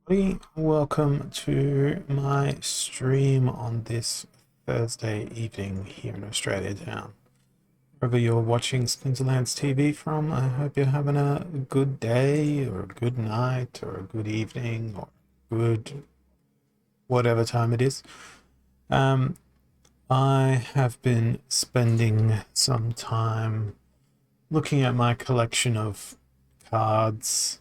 everybody. Welcome to my stream on this Thursday evening here in Australia Town. Wherever you're watching Splinterlands TV from, I hope you're having a good day or a good night or a good evening or good whatever time it is. I have been spending some time looking at my collection of cards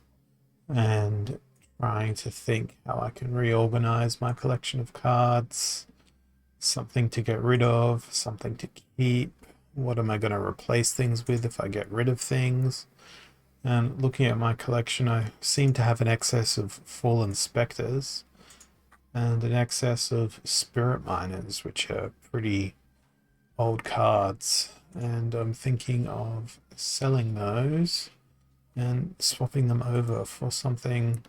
and trying to think how I can reorganize my collection of cards, something to get rid of, something to keep. What am I going to replace things with if I get rid of things? And looking at my collection, I seem to have an excess of Fallen Spectres and an excess of Spirit Miners, which are pretty old cards. And I'm thinking of selling those and swapping them over for something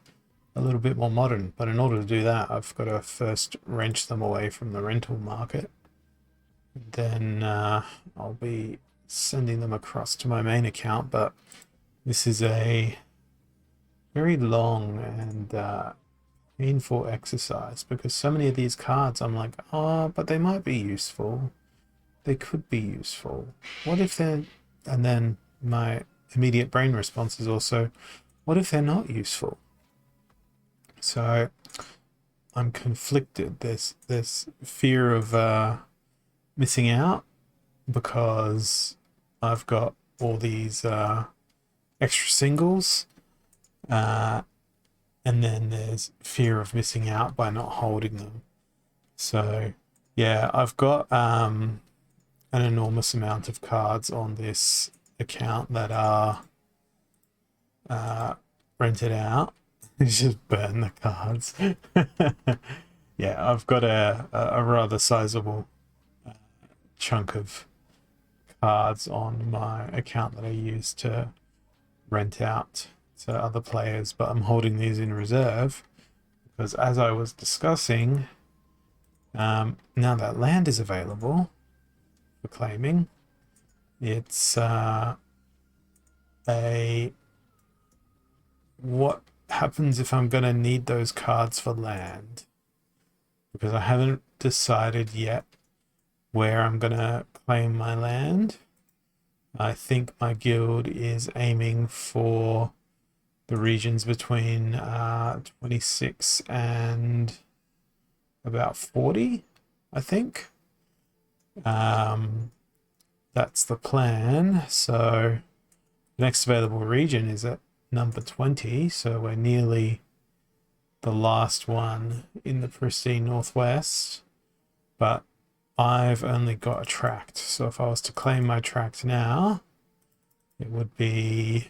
a little bit more modern. But in order to do that, I've got to first wrench them away from the rental market. Then I'll be sending them across to my main account. But this is a very long and painful exercise because so many of these cards I'm like, oh, but they might be useful. They could be useful. What if they're... And then my immediate brain response is also, what if they're not useful? So I'm conflicted. There's fear of missing out because I've got all these extra singles, and then there's fear of missing out by not holding them. So yeah, I've got an enormous amount of cards on this account that are rented out. Just burn the cards. Yeah, I've got a rather sizable chunk of cards on my account that I use to rent out to other players, but I'm holding these in reserve because, as I was discussing, now that land is available for claiming, it's what happens if I'm going to need those cards for land, because I haven't decided yet where I'm going to claim my land. I think my guild is aiming for the regions between 26 and about 40, I think. That's the plan. So the next available region is at number 20, so we're nearly the last one in the pristine northwest, but I've only got a tract. So if I was to claim my tract now, it would be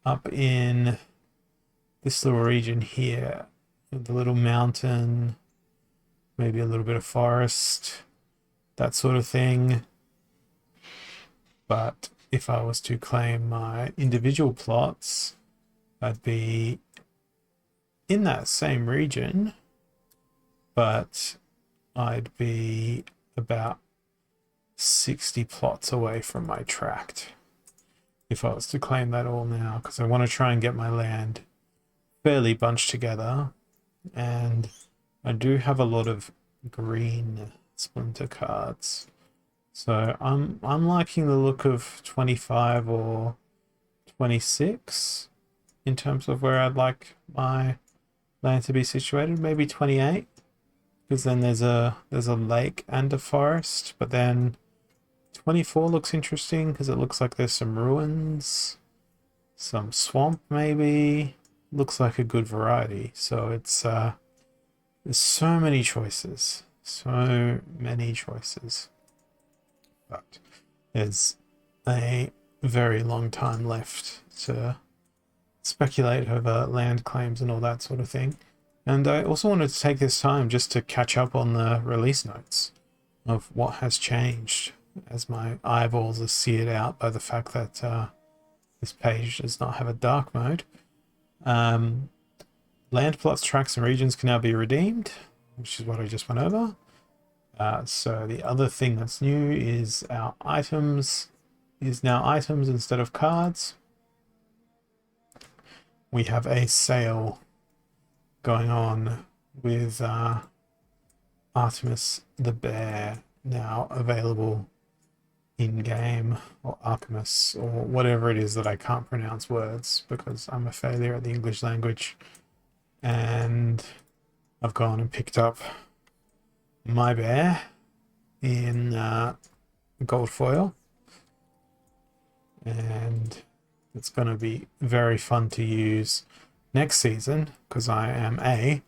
up in this little region here, the little mountain, maybe a little bit of forest, that sort of thing. But if I was to claim my individual plots, I'd be in that same region, but I'd be about 60 plots away from my tract if I was to claim that all now, because I want to try and get my land fairly bunched together. And I do have a lot of green splinter cards, so I'm liking the look of 25 or 26 in terms of where I'd like my land to be situated. Maybe 28, because then there's a lake and a forest. But then 24 looks interesting because it looks like there's some ruins, some swamp maybe. Looks like a good variety. So it's there's so many choices. So many choices. But there's a very long time left to speculate over land claims and all that sort of thing. And I also wanted to take this time just to catch up on the release notes of what has changed, as my eyeballs are seared out by the fact that this page does not have a dark mode. Land plots, tracts, and regions can now be redeemed, which is what I just went over. So the other thing that's new is our items is now items instead of cards. We have a sale going on with Artemis the Bear now available in game, or Artemis, or whatever it is that I can't pronounce words because I'm a failure at the English language. And I've gone and picked up my bear in gold foil, and it's going to be very fun to use next season because I am A,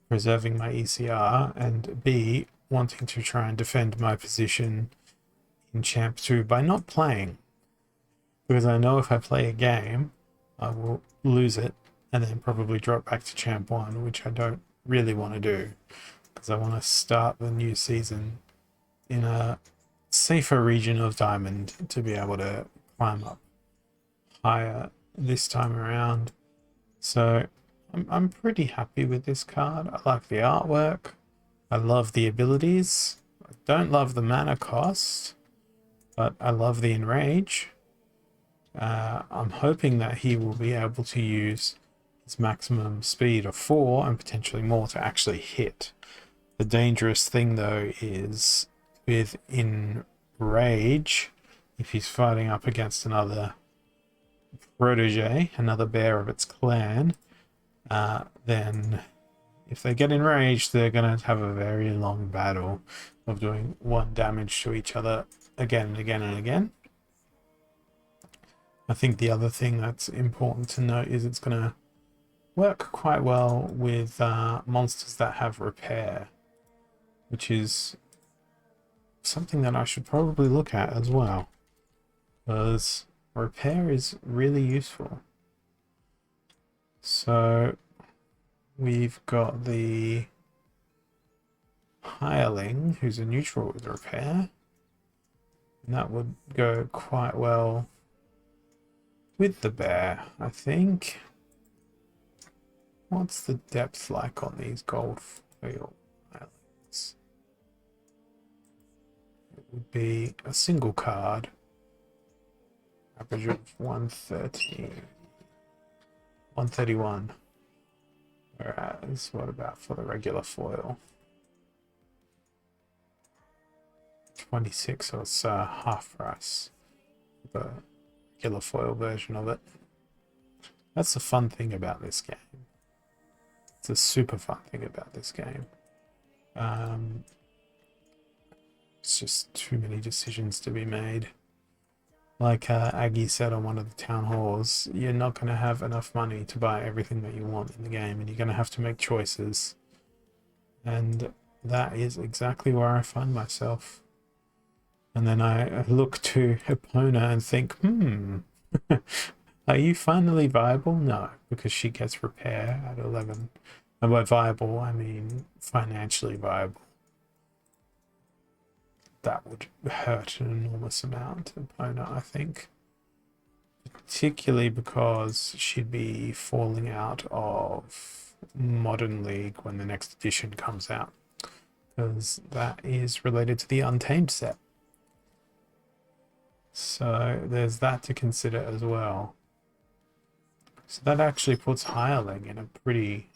preserving my ECR, and B, wanting to try and defend my position in Champ 2 by not playing, because I know if I play a game I will lose it and then probably drop back to Champ 1, which I don't really want to do because I want to start the new season in a safer region of Diamond to be able to climb up higher this time around. So I'm pretty happy with this card. I like the artwork. I love the abilities. I don't love the mana cost, but I love the enrage. I'm hoping that he will be able to use his maximum speed of 4 and potentially more to actually hit. The dangerous thing though is with enrage, if he's fighting up against another protege, another bear of its clan, then if they get enraged, they're going to have a very long battle of doing 1 damage to each other again and again and again. I think the other thing that's important to note is it's going to work quite well with monsters that have repair, which is something that I should probably look at as well, because repair is really useful. So we've got the hireling, who's a neutral with repair, and that would go quite well with the bear, I think. What's the depth like on these gold foil hirelings? It would be a single card, average of 131. Whereas, what about for the regular foil? 26, so it's half price. The regular foil version of it. That's the fun thing about this game. It's a super fun thing about this game. It's just too many decisions to be made. Like Aggie said on one of the town halls, you're not going to have enough money to buy everything that you want in the game, and you're going to have to make choices. And that is exactly where I find myself. And then I look to Epona and think, are you finally viable? No, because she gets repair at 11. And by viable, I mean financially viable. That would hurt an enormous amount, Epona, I think. Particularly because she'd be falling out of Modern League when the next edition comes out, because that is related to the Untamed set. So there's that to consider as well. So that actually puts Hireling in a pretty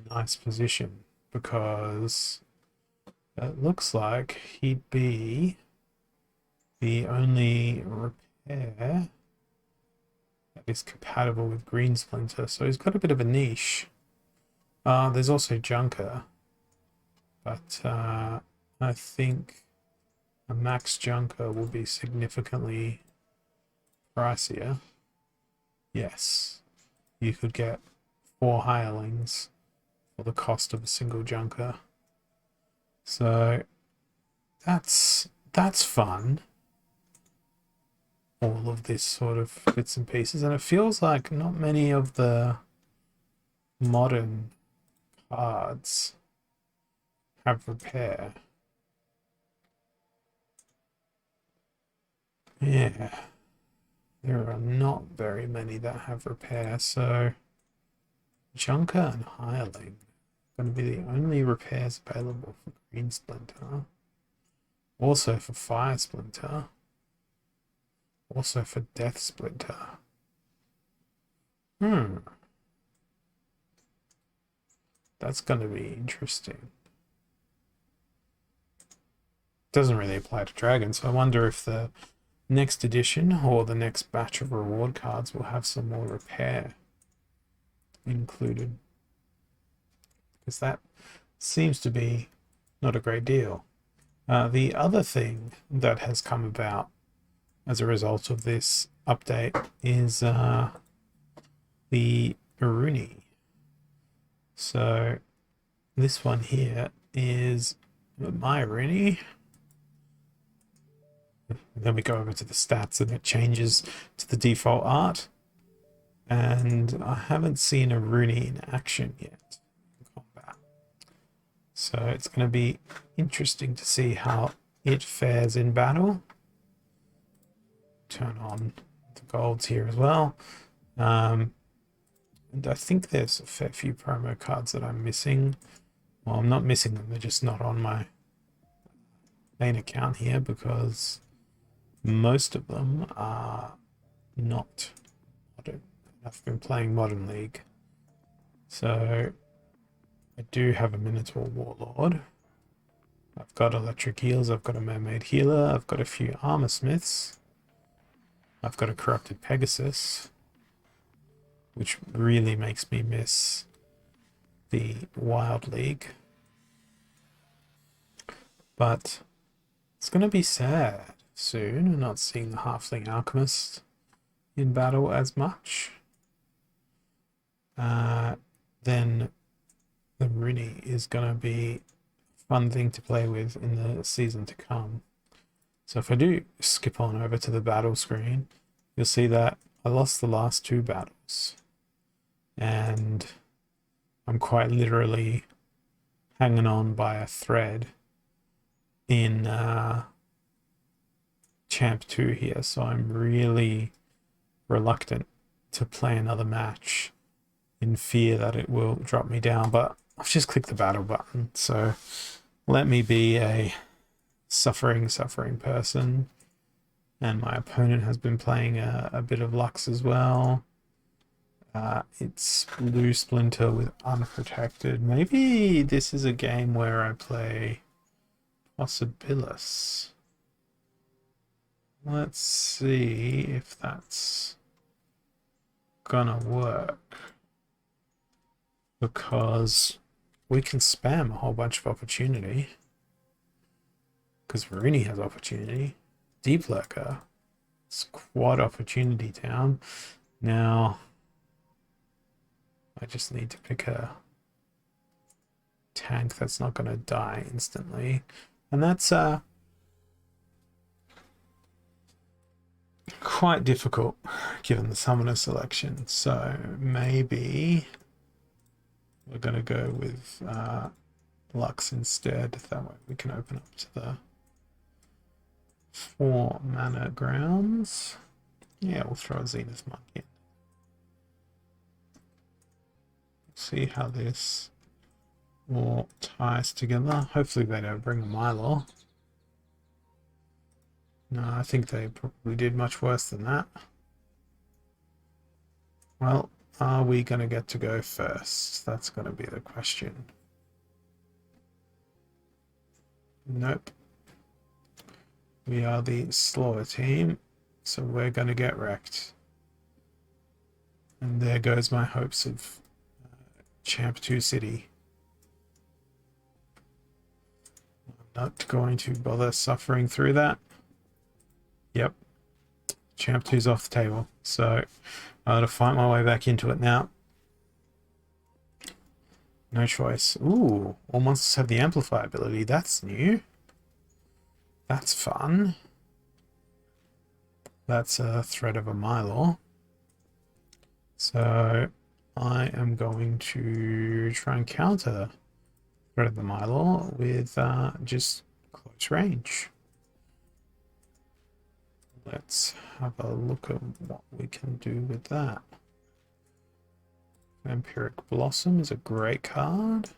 nice position, because it looks like he'd be the only repair that is compatible with Green Splinter. So he's got a bit of a niche. There's also Junker, but I think a max Junker will be significantly pricier. Yes, you could get 4 hirelings for the cost of a single Junker. So that's fun. All of this sort of bits and pieces, and it feels like not many of the modern cards have repair. Yeah, there are not very many that have repair, so Junker and Hireling are going to be the only repairs available for Green Splinter. Also for Fire Splinter. Also for Death Splinter. That's going to be interesting. Doesn't really apply to dragons, so I wonder if the next edition or the next batch of reward cards will have some more repair included, because that seems to be not a great deal. The other thing that has come about as a result of this update is the Iruni. So this one here is my Iruni. Then we go over to the stats and it changes to the default art. And I haven't seen a Rooney in action yet in combat. So it's going to be interesting to see how it fares in battle. Turn on the golds here as well. And I think there's a fair few promo cards that I'm missing. Well, I'm not missing them, they're just not on my main account here because most of them are not modern. I've been playing Modern League. So I do have a Minotaur Warlord. I've got Electric Heals, I've got a Mermaid Healer, I've got a few Armor Smiths. I've got a Corrupted Pegasus, which really makes me miss the Wild League. But it's going to be sad soon not seeing the Halfling Alchemist in battle as much. Then the Rooney is going to be a fun thing to play with in the season to come. So if I do skip on over to the battle screen, you'll see that I lost the last 2 battles. And I'm quite literally hanging on by a thread in Champ 2 here. So I'm really reluctant to play another match in fear that it will drop me down. But I've just clicked the battle button. So let me be a suffering person. And my opponent has been playing a bit of Lux as well. It's Blue Splinter with Unprotected. Maybe this is a game where I play Possibilis. Let's see if that's gonna work. Because we can spam a whole bunch of opportunity. Because Varuni has opportunity. Deep Lurker. It's quad opportunity down. Now I just need to pick a tank that's not going to die instantly. And that's quite difficult given the summoner selection. So maybe we're going to go with Lux instead. That way we can open up to the 4 mana grounds. Yeah, we'll throw a Zenith Monk in. See how this all ties together. Hopefully they don't bring a Mylor. No, I think they probably did much worse than that. Well, are we going to get to go first? That's going to be the question. Nope. We are the slower team, so we're going to get wrecked. And there goes my hopes of Champ 2 City. I'm not going to bother suffering through that. Yep. Champ 2's off the table. So I gotta fight my way back into it now. No choice. Ooh, all monsters have the Amplify ability. That's new. That's fun. That's a threat of a Mylor. So I am going to try and counter threat of the Mylor with just close range. Let's have a look at what we can do with that. Vampiric Blossom is a great card.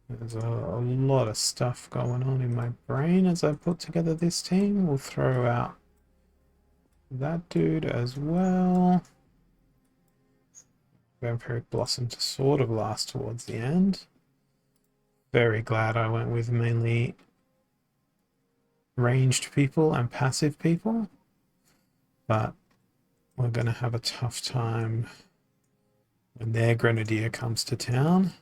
There's a lot of stuff going on in my brain as I put together this team. We'll throw out that dude as well. Vampiric Blossom to sort of last towards the end. Very glad I went with mainly ranged people and passive people, but we're going to have a tough time when their Grenadier comes to town.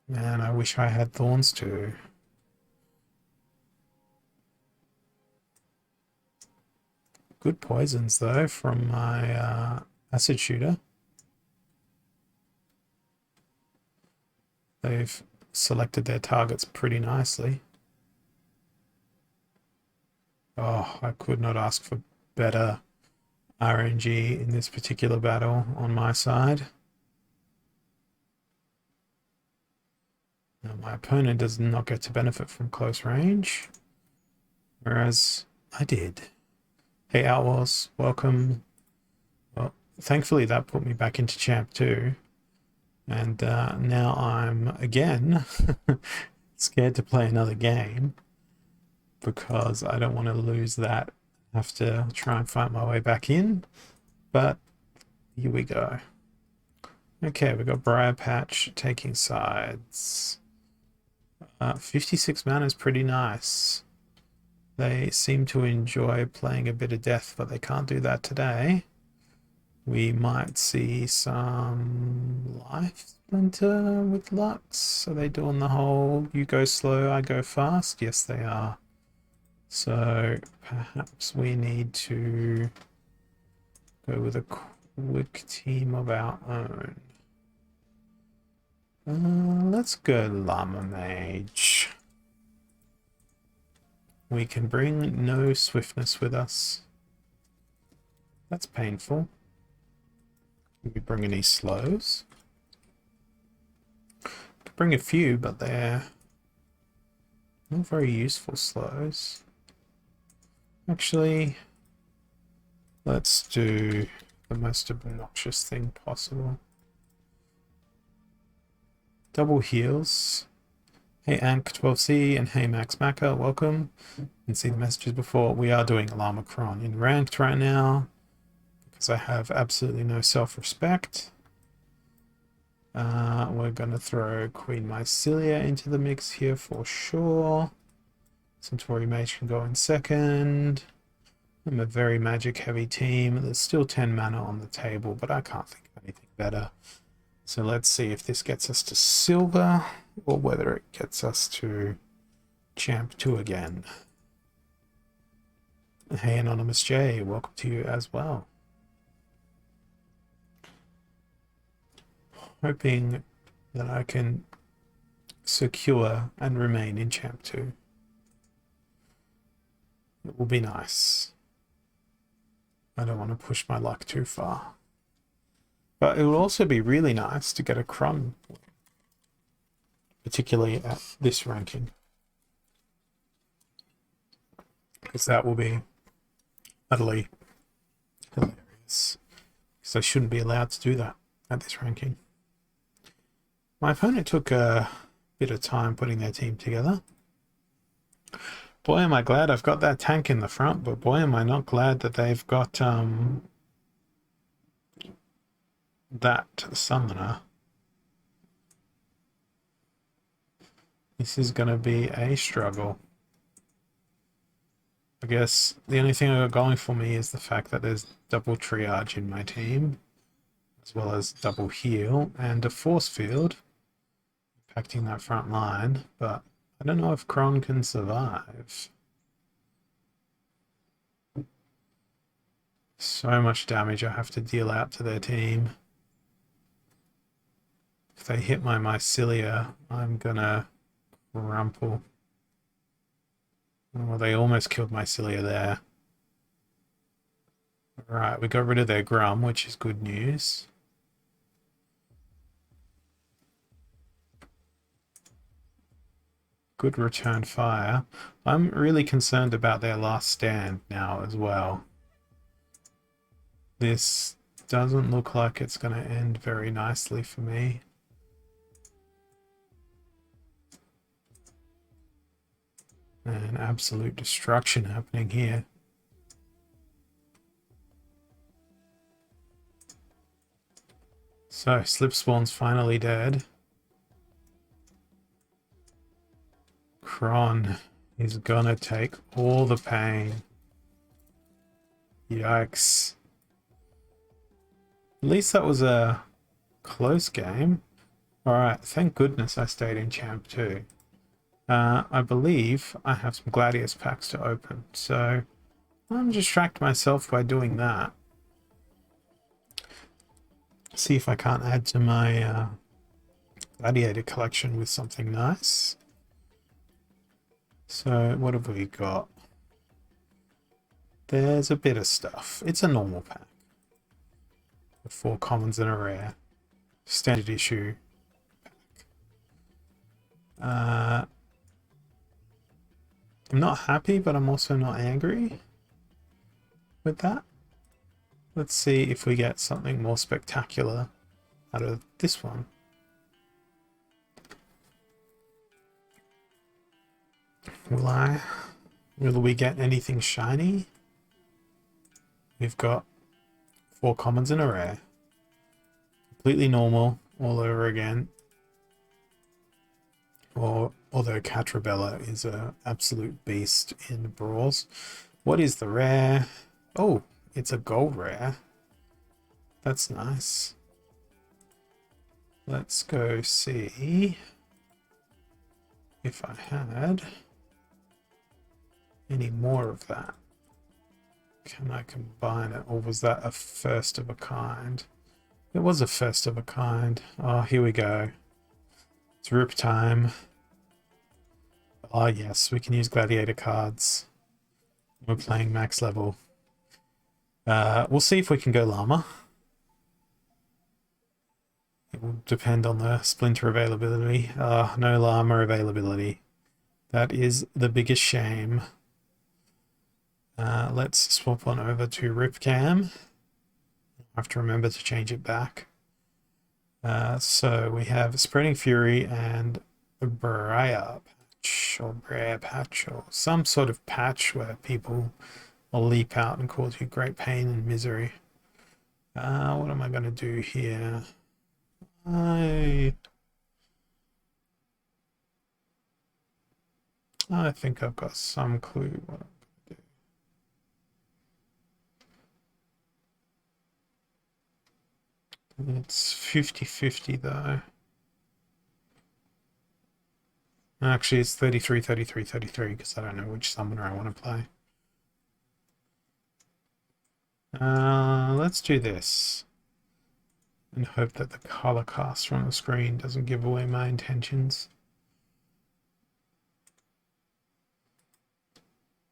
Man, I wish I had Thorns too. Good poisons though from my acid shooter. They've selected their targets pretty nicely. Oh, I could not ask for better RNG in this particular battle on my side. Now, my opponent does not get to benefit from close range, whereas I did. Hey Outlaws, welcome. Well, thankfully that put me back into Champ 2. And now I'm again scared to play another game because I don't want to lose that. I have to try and fight my way back in. But here we go. Okay, we got Briar Patch taking sides. 56 mana is pretty nice. They seem to enjoy playing a bit of death, but they can't do that today. We might see some life splinter with Lux. Are they doing the whole you go slow, I go fast? Yes, they are. So perhaps we need to go with a quick team of our own. Let's go Llama Mage. We can bring no swiftness with us. That's painful. Can we bring any slows? Could bring a few, but they're not very useful slows. Actually, let's do the most obnoxious thing possible. Double heals. Hey Ank12C and hey Max Macca, welcome. You can see the messages before. We are doing Llama Cron in ranked right now because I have absolutely no self-respect. We're going to throw Queen Mycelia into the mix here for sure. Centauri Mage can go in second. I'm a very magic heavy team. There's still 10 mana on the table, but I can't think of anything better. So let's see if this gets us to silver or whether it gets us to Champ 2 again. Hey Anonymous J, welcome to you as well. Hoping that I can secure and remain in Champ 2. It will be nice. I don't want to push my luck too far. But it will also be really nice to get a Cron, particularly at this ranking. Because that will be utterly hilarious. Because I shouldn't be allowed to do that at this ranking. My opponent took a bit of time putting their team together. Boy, am I glad I've got that tank in the front, but boy, am I not glad that they've got that summoner. This is going to be a struggle. I guess the only thing I got going for me is the fact that there's double triage in my team, as well as double heal and a force field impacting that front line, but I don't know if Cron can survive. So much damage I have to deal out to their team. If they hit my Mycelia, I'm gonna crumple. Oh, they almost killed Mycelia there. Alright, we got rid of their Grum, which is good news. Good return fire. I'm really concerned about their last stand now as well. This doesn't look like it's going to end very nicely for me. And absolute destruction happening here. So, Slipspawn's finally dead. Kron is gonna take all the pain. Yikes. At least that was a close game. Alright, thank goodness I stayed in Champ 2. I believe I have some Gladius packs to open, so I'll distract myself by doing that. See if I can't add to my Gladiator collection with something nice. So what have we got? There's a bit of stuff. It's a normal pack. 4 commons and a rare. Standard issue pack. I'm not happy, but I'm also not angry with that. Let's see if we get something more spectacular out of this one. Will we get anything shiny? We've got 4 commons and a rare. Completely normal all over again. Although Catrabella is an absolute beast in brawls. What is the rare? Oh, it's a gold rare. That's nice. Let's go see if I had any more of that. Can I combine it? Or was that a first of a kind? It was a first of a kind. Oh, here we go. It's rip time. Oh yes, we can use gladiator cards. We're playing max level. We'll see if we can go llama. It will depend on the splinter availability. No llama availability. That is the biggest shame. Let's swap on over to Ripcam. I have to remember to change it back. So we have Spreading Fury and a Briar Patch, or Briar Patch, or some sort of patch where people will leap out and cause you great pain and misery. What am I going to do here? I think I've got some clue what I'm going to do. It's 50-50 though. Actually, it's 33, 33, 33 because I don't know which summoner I want to play. Let's do this and hope that the color cast from the screen doesn't give away my intentions.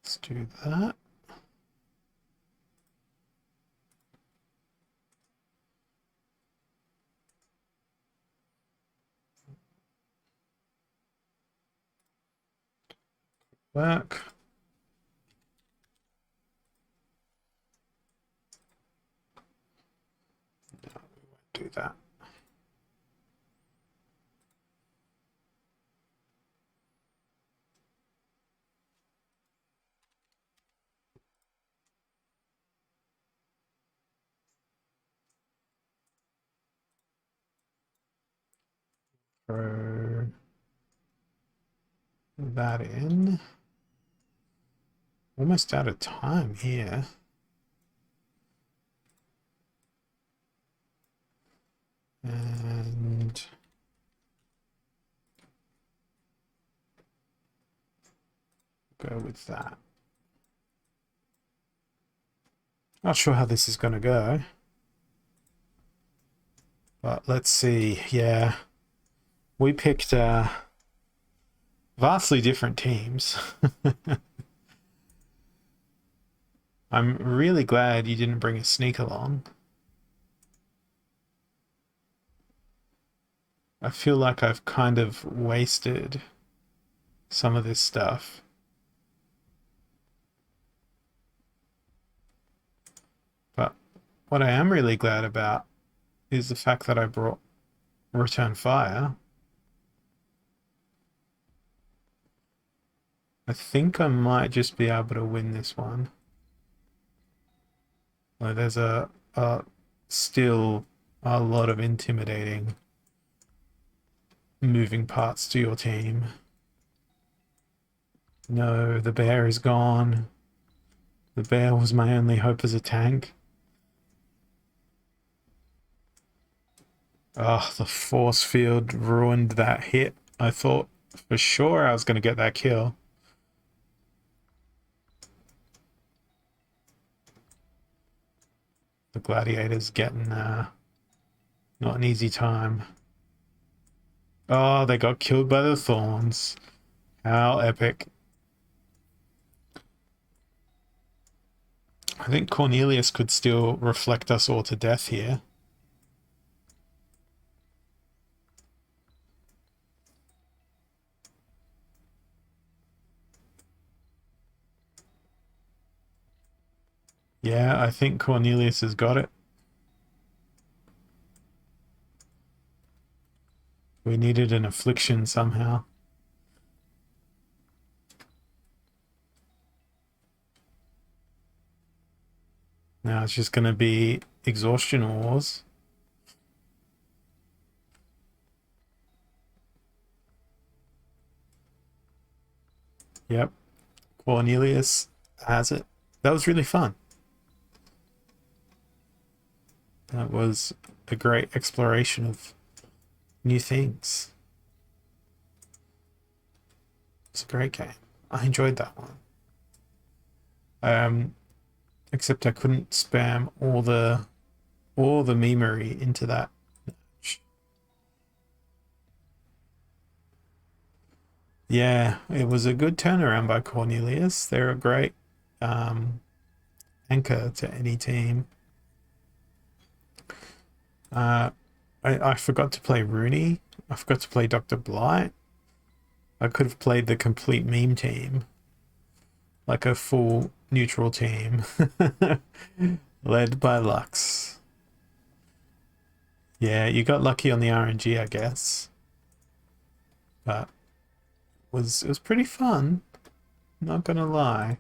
Let's do that. Work. No, we won't do that. Throw that in. Almost out of time here. And go with that. Not sure how this is going to go. But let's see. Yeah. We picked vastly different teams. I'm really glad you didn't bring a sneak along. I feel like I've kind of wasted some of this stuff. But what I am really glad about is the fact that I brought Return Fire. I think I might just be able to win this one. Like there's a still a lot of intimidating moving parts to your team. No, the bear is gone. The bear was my only hope as a tank. Oh, the force field ruined that hit. I thought for sure I was going to get that kill. The gladiator's getting not an easy time. Oh, they got killed by the thorns. How epic. I think Cornelius could still reflect us all to death here. Yeah, I think Cornelius has got it. We needed an affliction somehow. Now it's just going to be exhaustion wars. Yep. Cornelius has it. That was really fun. That was a great exploration of new things. It's a great game. I enjoyed that one. Except I couldn't spam all the memery into that match. Yeah, it was a good turnaround by Cornelius. They're a great anchor to any team. I forgot to play Rooney. I forgot to play Dr. Blight. I could have played the complete meme team, like a full neutral team, led by Lux. Yeah, you got lucky on the RNG, I guess, but it was pretty fun. Not gonna lie.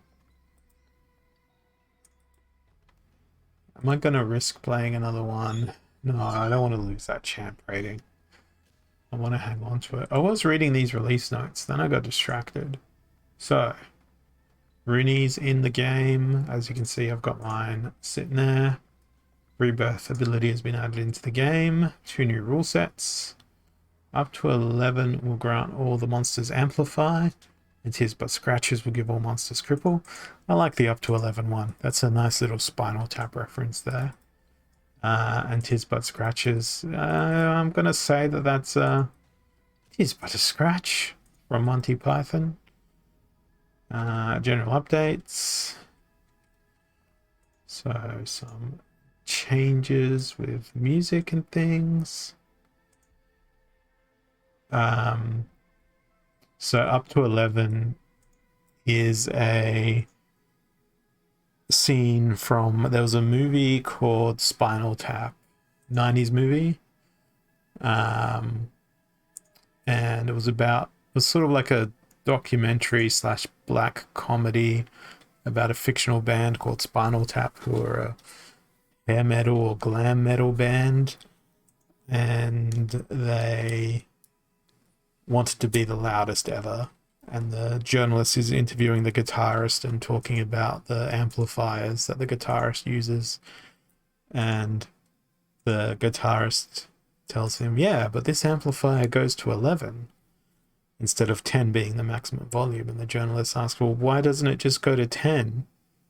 Am I gonna risk playing another one? No, I don't want to lose that champ rating. I want to hang on to it. I was reading these release notes, then I got distracted. So, Rooney's in the game. As you can see, I've got mine sitting there. Rebirth ability has been added into the game. 2 new rule sets. Up to 11 will grant all the monsters amplify. And Tis But Scratches will give all monsters cripple. I like the up to 11 one. That's a nice little Spinal Tap reference there. And Tis But Scratches. I'm going to say that that's Tis But a Scratch from Monty Python. General updates. So some changes with music and things. So up to 11 is a scene from, there was a movie called Spinal Tap, 90s movie. And it was sort of like a documentary slash black comedy about a fictional band called Spinal Tap, who are a hair metal or glam metal band, and they wanted to be the loudest ever. And the journalist is interviewing the guitarist and talking about the amplifiers that the guitarist uses. And the guitarist tells him, yeah, but this amplifier goes to 11 instead of 10 being the maximum volume. And the journalist asks, well, why doesn't it just go to 10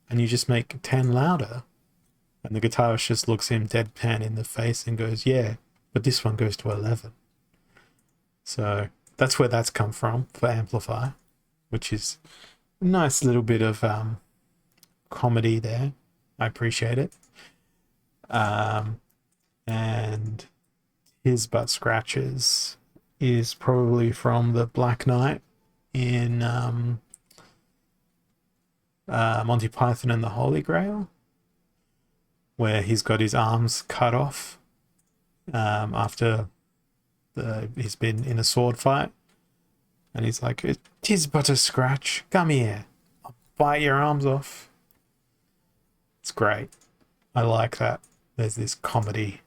and you just make 10 louder? And the guitarist just looks him deadpan in the face and goes, yeah, but this one goes to 11. So that's where that's come from for Amplify, which is a nice little bit of comedy there. I appreciate it. And His But Scratches is probably from the Black Knight in Monty Python and the Holy Grail, where he's got his arms cut off after he's been in a sword fight. And he's like, "It is but a scratch. Come here. I'll bite your arms off." It's great. I like that. There's this comedy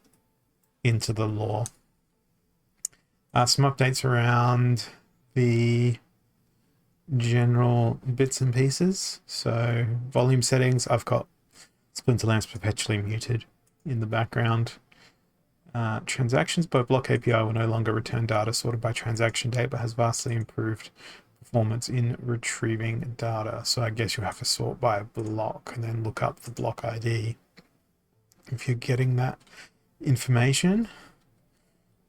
into the lore. Some updates around the general bits and pieces. So volume settings, I've got Splinterlands perpetually muted in the background. Transactions by block API will no longer return data sorted by transaction date, but has vastly improved performance in retrieving data. So I guess you have to sort by a block and then look up the block ID if you're getting that information.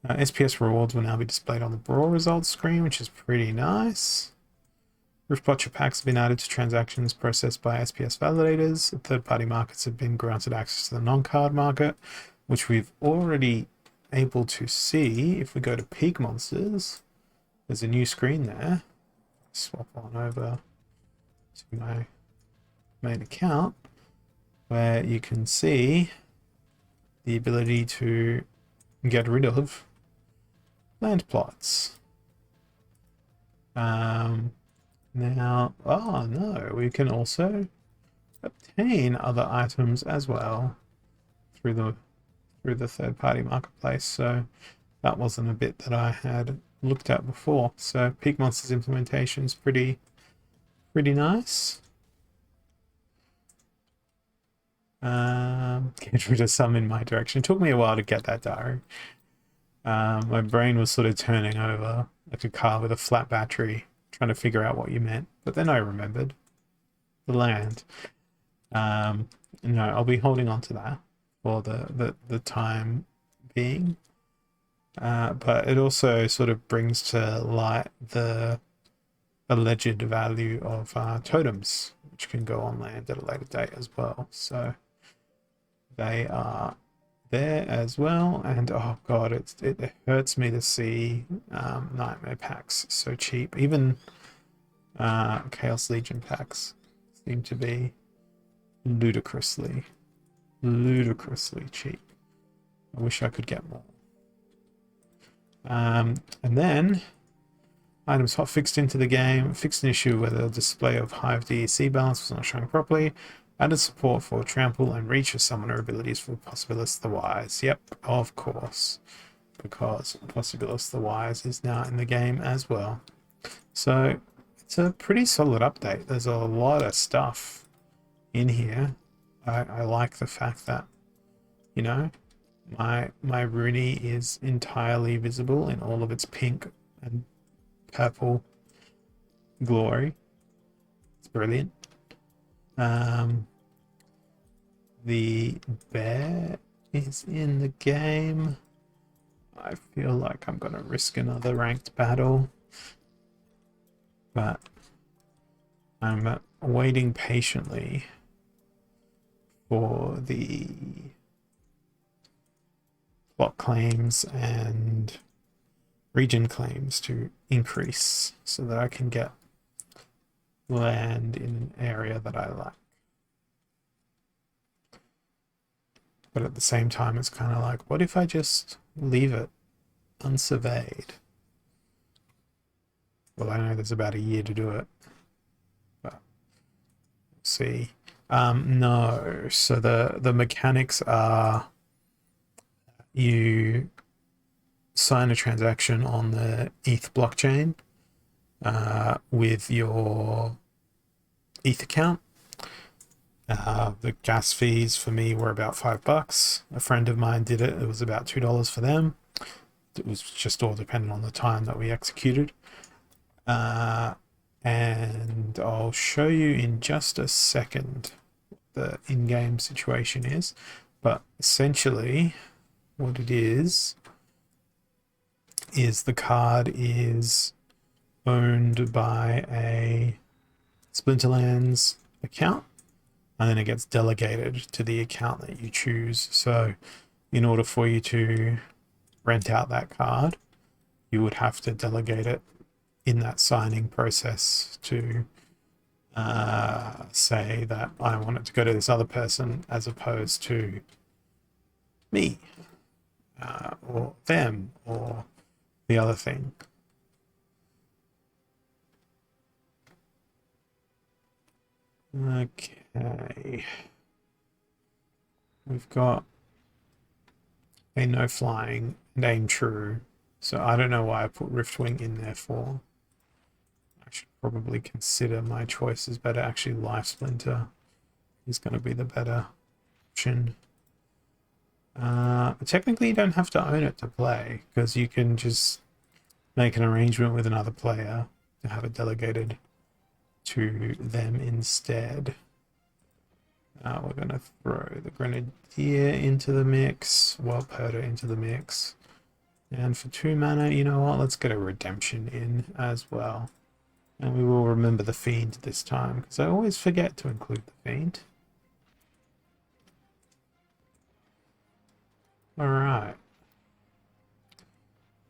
SPS rewards will now be displayed on the Brawl results screen, which is pretty nice. Roof Botcher packs have been added to transactions processed by SPS validators. Third-party markets have been granted access to the non-card market, which we've already able to see. If we go to Peak Monsters, there's a new screen there. Swap on over to my main account, where you can see the ability to get rid of land plots. Now, oh no, we can also obtain other items as well through the third-party marketplace. So that wasn't a bit that I had looked at before. So Peak Monsters implementation is pretty nice. Get rid of some in my direction. It took me a while to get that diary. My brain was sort of turning over like a car with a flat battery, trying to figure out what you meant. But then I remembered the land. No, I'll be holding on to that for the time being. But it also sort of brings to light the alleged value of totems, which can go on land at a later date as well. So they are there as well. And oh god, it hurts me to see Nightmare packs so cheap. Even Chaos Legion packs seem to be ludicrously cheap. I wish I could get more. And then items hot fixed into the game, fixed an issue where the display of Hive DEC balance was not showing properly, added support for trample and reach of summoner abilities for Possibilus the Wise. Yep, of course, because Possibilus the Wise is now in the game as well. So it's a pretty solid update. There's a lot of stuff in here. I like the fact that, you know, my Rooney is entirely visible in all of its pink and purple glory. It's brilliant. The bear is in the game. I feel like I'm gonna risk another ranked battle, but I'm waiting patiently for the block claims and region claims to increase so that I can get land in an area that I like. But at the same time, it's kind of like, what if I just leave it unsurveyed? Well, I know there's about a year to do it, but we'll see. No, so the mechanics are you sign a transaction on the ETH blockchain with your ETH account. The gas fees for me were about $5. A friend of mine did it. It was about $2 for them. It was just all dependent on the time that we executed. And I'll show you in just a second what the in-game situation is. But essentially, what it is the card is owned by a Splinterlands account, and then it gets delegated to the account that you choose. So in order for you to rent out that card, you would have to delegate it in that signing process to say that I want it to go to this other person as opposed to me or them or the other thing. Okay. We've got a no flying and aim true. So I don't know why I put Riftwing in there for. I should probably consider my choices better. Actually, Life Splinter is going to be the better option. Technically, you don't have to own it to play, because you can just make an arrangement with another player to have it delegated to them instead. We're going to throw the Grenadier into the mix, Wild Herder into the mix. And for 2 mana, you know what? Let's get a Redemption in as well. And we will remember the Fiend this time, because I always forget to include the Fiend. Alright.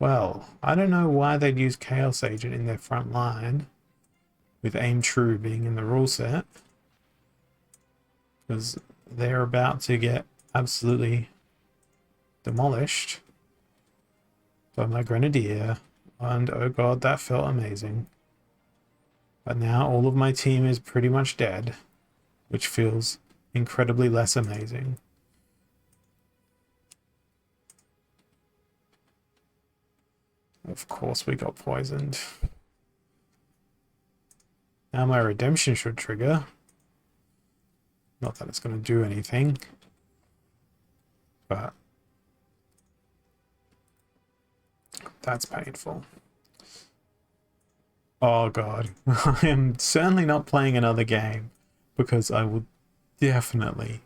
Well, I don't know why they'd use Chaos Agent in their front line, with Aim True being in the rule set, because they're about to get absolutely demolished by my Grenadier, and oh god, that felt amazing. But now all of my team is pretty much dead, which feels incredibly less amazing. Of course we got poisoned. Now my Redemption should trigger. Not that it's going to do anything, but that's painful. Oh god, I am certainly not playing another game, because I will definitely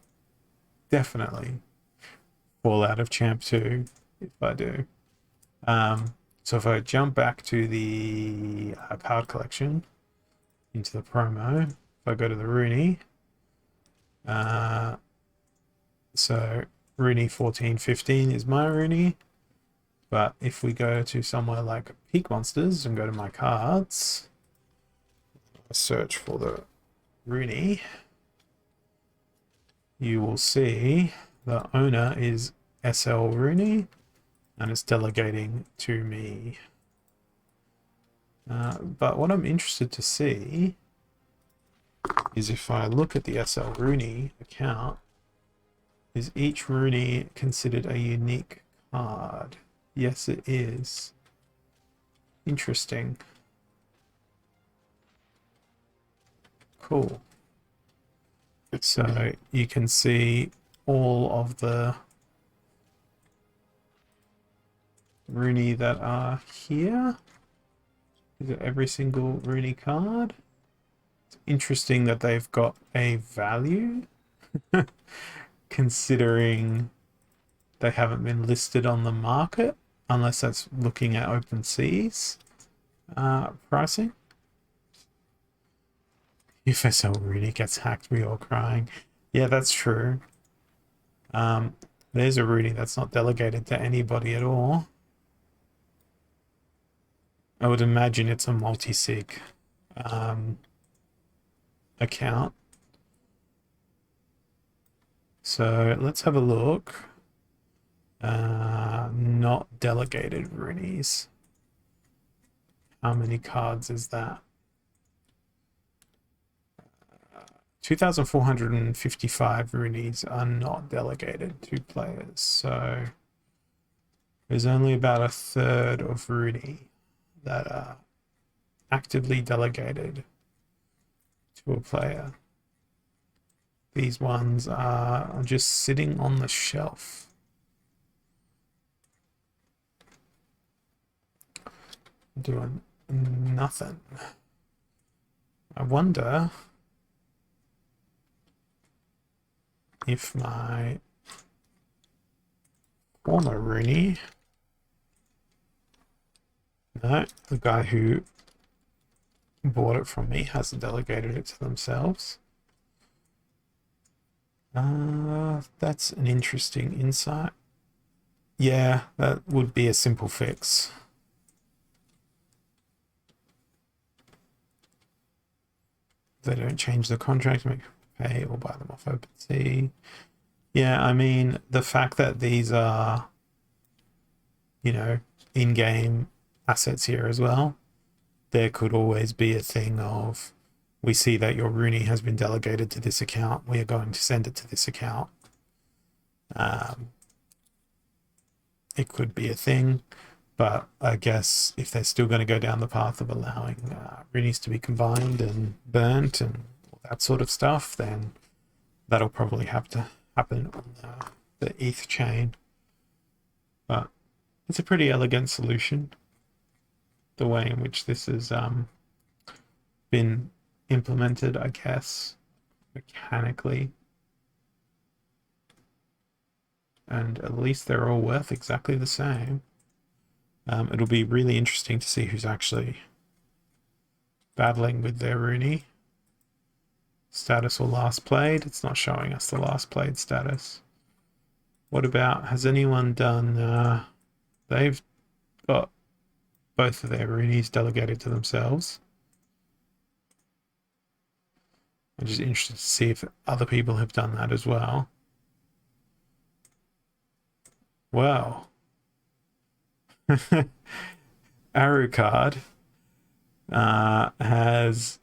fall out of Champ 2 if I do. So if I jump back to the card collection, into the promo, if I go to the Rooney, so Rooney 1415 is my Rooney, but if we go to somewhere like Peak Monsters and go to my cards, search for the Rooney, you will see the owner is SL Rooney, and it's delegating to me. But what I'm interested to see is if I look at the SL Rooney account, is each Rooney considered a unique card? Yes, it is. Interesting. Cool. So you can see all of the Rooney that are here. Is it every single Rooney card? It's interesting that they've got a value, considering they haven't been listed on the market, unless that's looking at OpenSea's pricing. If SL Rooney gets hacked, we all crying. Yeah, that's true. There's a Rooney that's not delegated to anybody at all. I would imagine it's a multi-sig account. So let's have a look. Not delegated Roonies. How many cards is that? 2,455 Roonies are not delegated to players. So there's only about a third of Rooney that are actively delegated to a player. These ones are just sitting on the shelf. Doing nothing. I wonder if my former Rooney, no, the guy who bought it from me hasn't delegated it to themselves. That's an interesting insight. Yeah, that would be a simple fix. They don't change the contract, make pay or buy them off OpenSea. Yeah, I mean, the fact that these are, you know, in-game assets here as well, there could always be a thing of we see that your Rooney has been delegated to this account. We are going to send it to this account. It could be a thing, but I guess if they're still going to go down the path of allowing Roonies to be combined and burnt and all that sort of stuff, then that'll probably have to happen on the ETH chain. But it's a pretty elegant solution, the way in which this has been implemented, I guess, mechanically. And at least they're all worth exactly the same. It'll be really interesting to see who's actually battling with their Rooney. Status or last played. It's not showing us the last played status. What about, has anyone done, they've got both of their Roonies delegated to themselves. I'm just interested to see if other people have done that as well. Wow. Arucard has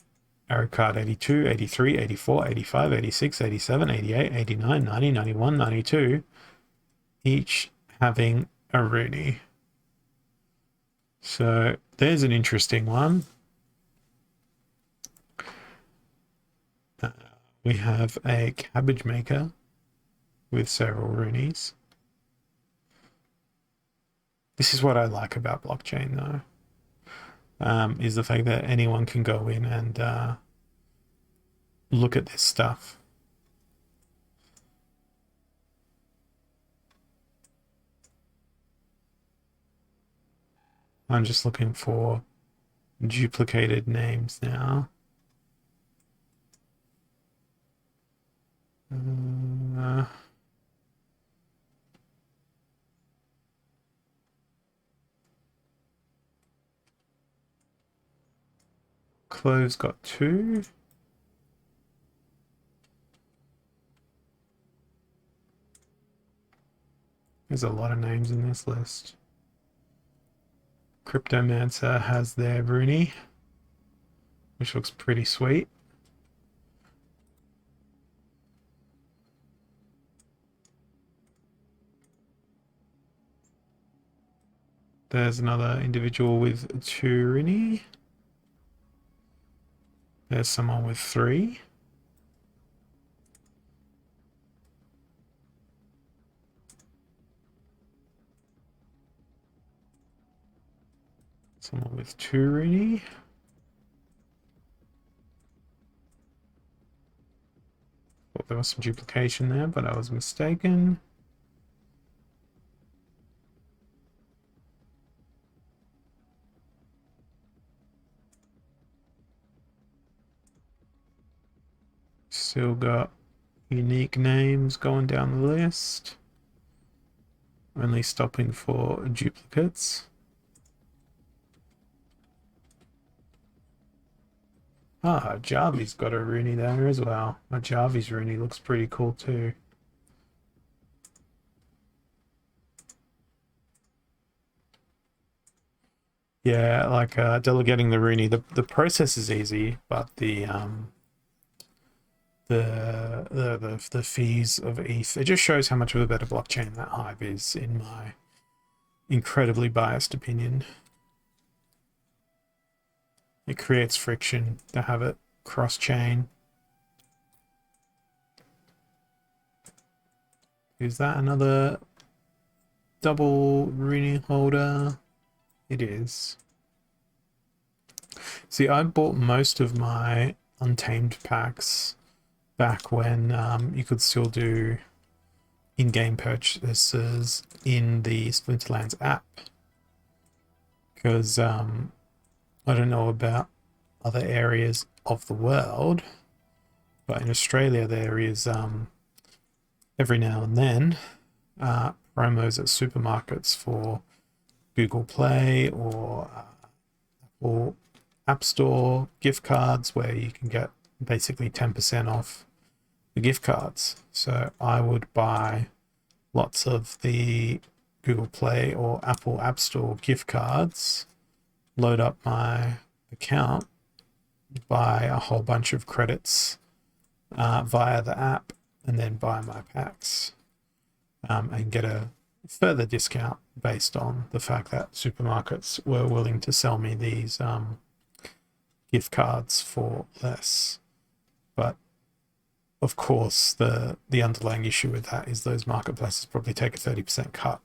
Arucard 82, 83, 84, 85, 86, 87, 88, 89, 90, 91, 92, each having a Rooney. So there's an interesting one. We have a cabbage maker with several Roonies. This is what I like about blockchain, though, is the fact that anyone can go in and look at this stuff. I'm just looking for duplicated names now. Cloves got 2. There's a lot of names in this list. Cryptomancer has their Rooney, which looks pretty sweet. There's another individual with 2 Rooney. There's someone with 3. Someone with 2 Rooney. Thought there was some duplication there, but I was mistaken. Still got unique names going down the list. Only stopping for duplicates. Ah, Jarvy's got a Rooney there as well. Jarvy's Rooney looks pretty cool too. Yeah, like delegating the Rooney, the process is easy, but the fees of ETH, it just shows how much of a better blockchain that Hive is, in my incredibly biased opinion. It creates friction to have it cross-chain. Is that another double Rooney holder? It is. See, I bought most of my Untamed packs back when you could still do in-game purchases in the Splinterlands app. Because I don't know about other areas of the world, but in Australia there is every now and then promos at supermarkets for Google Play or Apple App Store gift cards, where you can get basically 10% off the gift cards. So I would buy lots of the Google Play or Apple App Store gift cards, load up my account, buy a whole bunch of credits via the app and then buy my packs and get a further discount based on the fact that supermarkets were willing to sell me these gift cards for less. But of course, the underlying issue with that is those marketplaces probably take a 30% cut.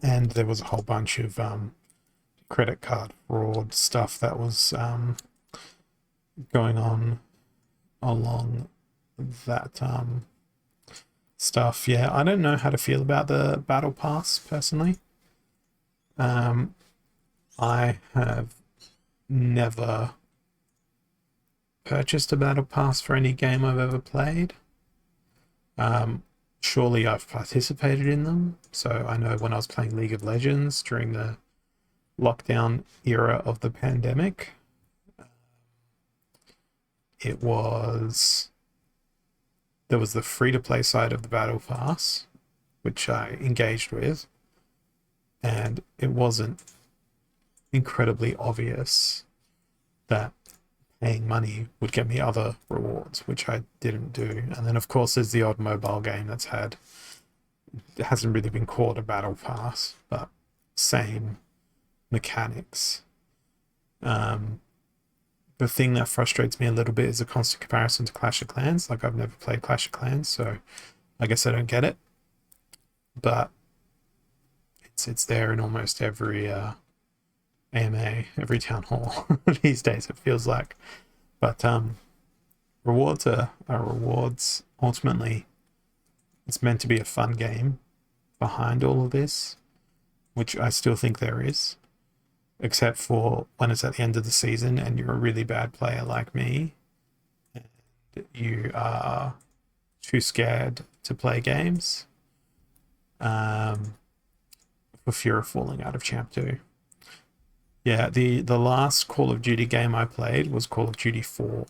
And there was a whole bunch of credit card fraud stuff that was going on along that stuff. Yeah, I don't know how to feel about the battle pass personally. I have never purchased a battle pass for any game I've ever played. Surely I've participated in them. So I know when I was playing League of Legends during the lockdown era of the pandemic, there was the free-to-play side of the battle pass, which I engaged with, and it wasn't incredibly obvious that paying money would get me other rewards, which I didn't do. And then of course there's the odd mobile game it hasn't really been called a battle pass, but same mechanics. The thing that frustrates me a little bit is the constant comparison to Clash of Clans. Like, I've never played Clash of Clans, so I guess I don't get it. But it's there in almost every AMA, every town hall these days, it feels like. But rewards are rewards. Ultimately, it's meant to be a fun game behind all of this, which I still think there is, except for when it's at the end of the season and you're a really bad player like me and you are too scared to play games for fear of falling out of Champ 2. Yeah, the last Call of Duty game I played was Call of Duty 4,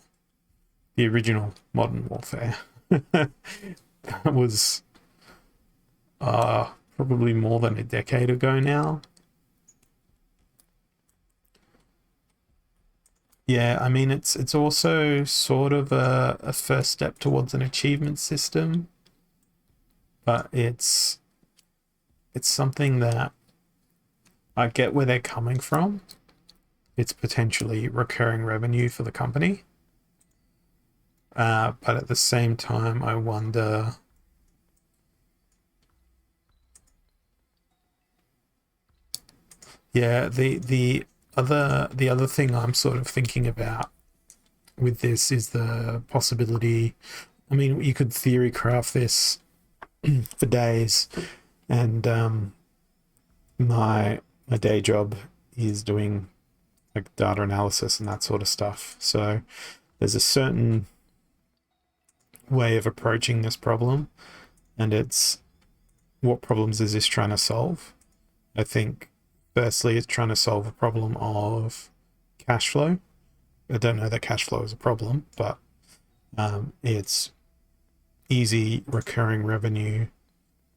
the original Modern Warfare. That was probably more than a decade ago now. Yeah, I mean, it's also sort of a first step towards an achievement system, but it's something that I get where they're coming from. It's potentially recurring revenue for the company. But at the same time, I wonder, yeah, the other thing I'm sort of thinking about with this is the possibility. I mean, you could theory craft this for days, and my day job is doing like data analysis and that sort of stuff. So there's a certain way of approaching this problem, and it's, what problems is this trying to solve? I think firstly it's trying to solve a problem of cash flow. I don't know that cash flow is a problem, but it's easy recurring revenue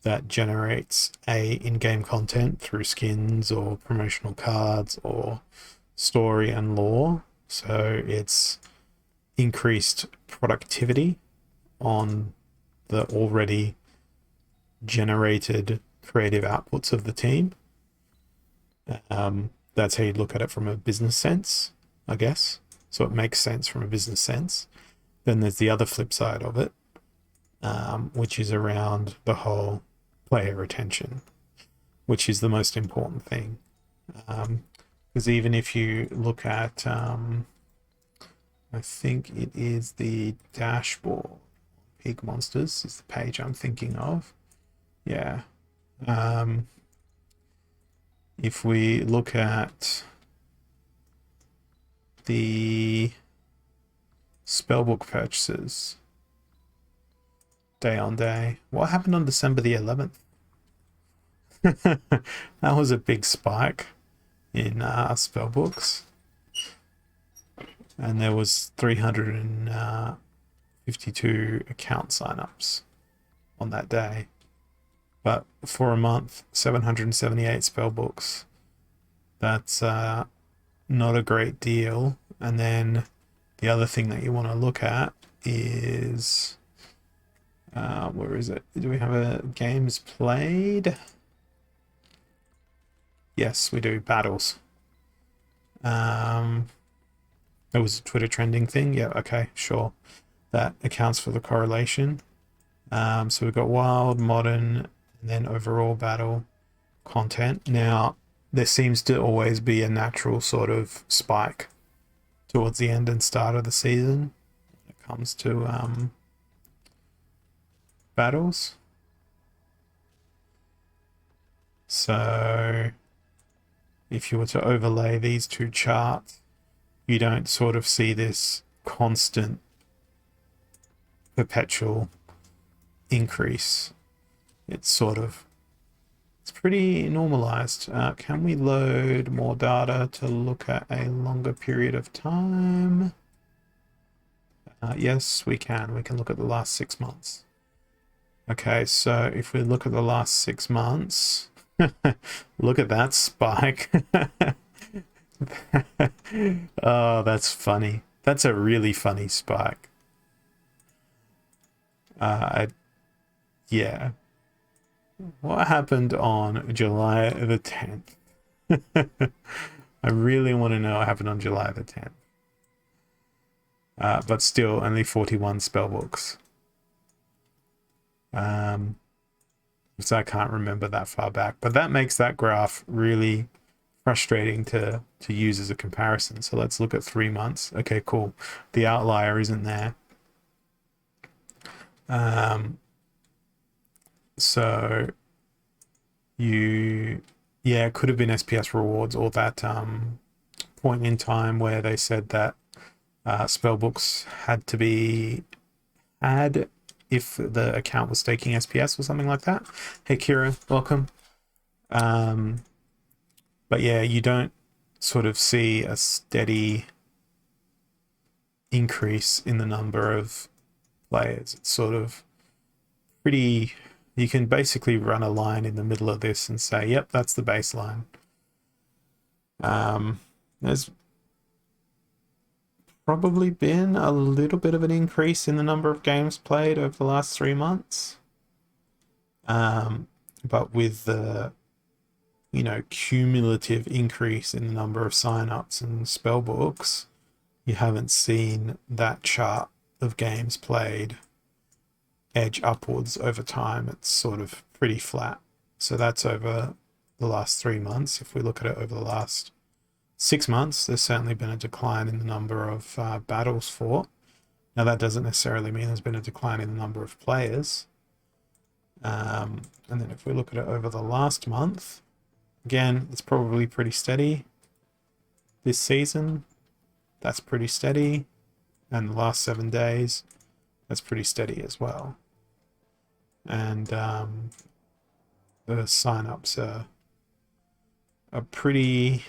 that generates in-game content through skins or promotional cards or story and lore. So it's increased productivity on the already generated creative outputs of the team. That's how you look at it from a business sense, I guess. So it makes sense from a business sense. Then there's the other flip side of it, which is around the whole player retention, which is the most important thing. Because even if you look at, I think it is the dashboard, Peak Monsters is the page I'm thinking of. Yeah. If we look at the spellbook purchases day on day, what happened on December the 11th? That was a big spike in spellbooks, and there was 352 account signups on that day. But for a month, 778 spellbooks. That's not a great deal. And then the other thing that you want to look at is where is it? Do we have a games played? Yes, we do. Battles. It was a Twitter trending thing. Yeah, okay, sure. That accounts for the correlation. So we've got wild, modern, and then overall battle content. Now, there seems to always be a natural sort of spike towards the end and start of the season when it comes to battles. So if you were to overlay these two charts, you don't sort of see this constant perpetual increase. It's pretty normalized. Can we load more data to look at a longer period of time? Yes, we can. We can look at the last 6 months. Okay, so if we look at the last 6 months, look at that spike. Oh, that's funny. That's a really funny spike. Yeah. What happened on July the 10th? I really want to know what happened on July the 10th. But still, only 41 spellbooks. So I can't remember that far back. But that makes that graph really frustrating to use as a comparison. So let's look at 3 months. Okay, cool. The outlier isn't there. So it could have been SPS rewards or that point in time where they said that spellbooks had to be had if the account was staking SPS or something like that. Hey Kira, welcome. But yeah, you don't sort of see a steady increase in the number of players. It's sort of pretty, you can basically run a line in the middle of this and say, yep, that's the baseline. There's probably been a little bit of an increase in the number of games played over the last 3 months. But with the cumulative increase in the number of signups and spellbooks, you haven't seen that chart of games played edge upwards over time. It's sort of pretty flat. So that's over the last 3 months. If we look at it over the last 6 months, there's certainly been a decline in the number of battles fought. Now that doesn't necessarily mean there's been a decline in the number of players. And then if we look at it over the last month, again, it's probably pretty steady. This season, that's pretty steady. And the last 7 days, that's pretty steady as well. And the signups are pretty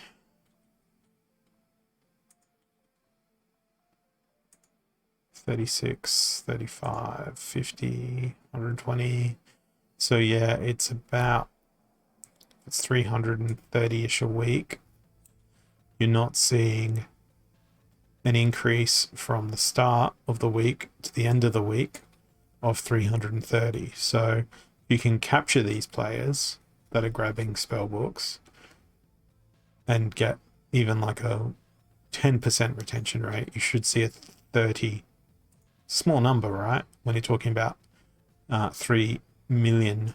36, 35, 50, 120. So yeah, it's 330-ish a week. You're not seeing an increase from the start of the week to the end of the week of 330. So you can capture these players that are grabbing spellbooks and get even like a 10% retention rate. You should see a 30, small number, right? When you're talking about 3 billion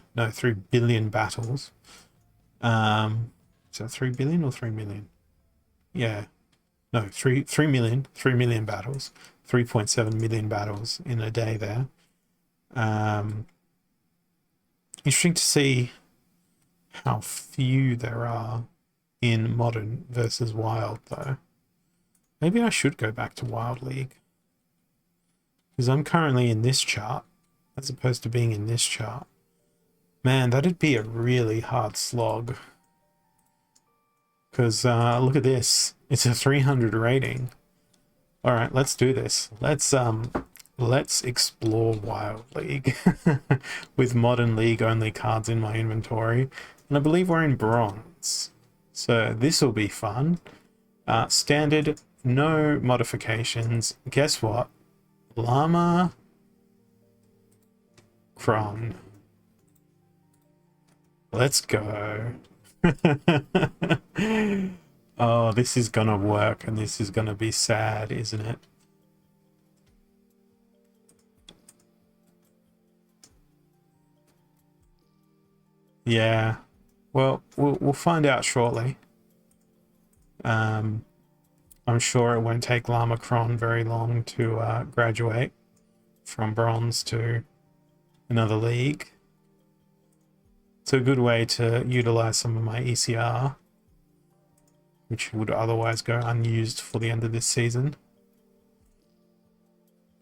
battles. So 3 billion or 3 million? Yeah. No, 3 million battles. 3.7 million battles in a day there. Interesting to see how few there are in modern versus wild though. Maybe I should go back to Wild League, because I'm currently in this chart as opposed to being in this chart. Man, that'd be a really hard slog. Because look at this. It's a 300 rating. All right, let's do this. Let's explore Wild League with Modern League only cards in my inventory. And I believe we're in bronze. So this will be fun. Standard, no modifications. Guess what? Llama Cron. Let's go. Oh, this is gonna work and this is gonna be sad, isn't it? Yeah. Well, we'll find out shortly. I'm sure it won't take Llama Cron very long to graduate from bronze to another league. It's a good way to utilize some of my ECR, which would otherwise go unused for the end of this season.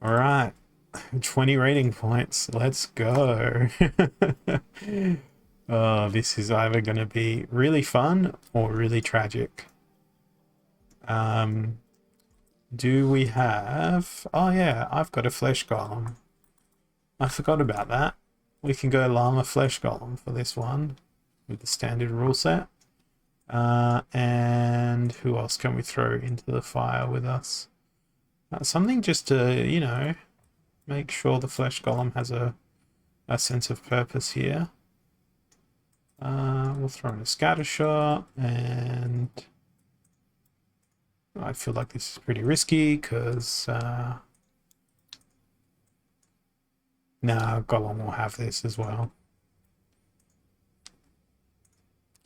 All right, 20 rating points. Let's go. Oh, this is either going to be really fun or really tragic. Do we have... Oh yeah, I've got a flesh golem. I forgot about that. We can go llama flesh golem for this one with the standard rule set. And who else can we throw into the fire with us? Something just to, you know, make sure the flesh golem has a sense of purpose here. We'll throw in a scatter shot, and I feel like this is pretty risky because nah, golem will have this as well.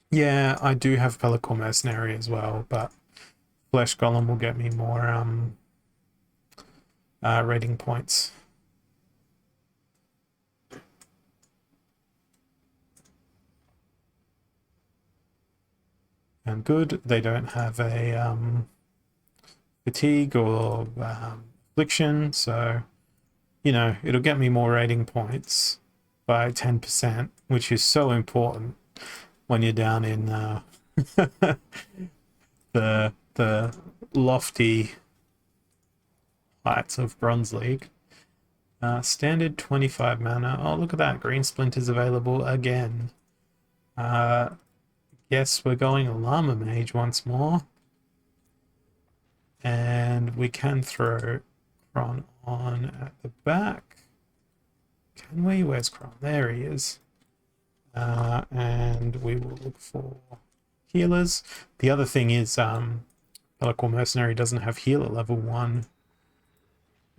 Yeah, I do have Pellicle Mercenary as well, but Flesh Golem will get me more rating points. And good, they don't have a fatigue or affliction, so, you know, it'll get me more rating points by 10%, which is so important when you're down in the lofty heights of Bronze League. Standard 25 mana. Oh, look at that. Green Splinters available again. Yes, we're going Llama Mage once more. And we can throw Kron on at the back. Can we? Where's Kron? There he is. And we will look for healers. The other thing is Pellicle Mercenary doesn't have healer level 1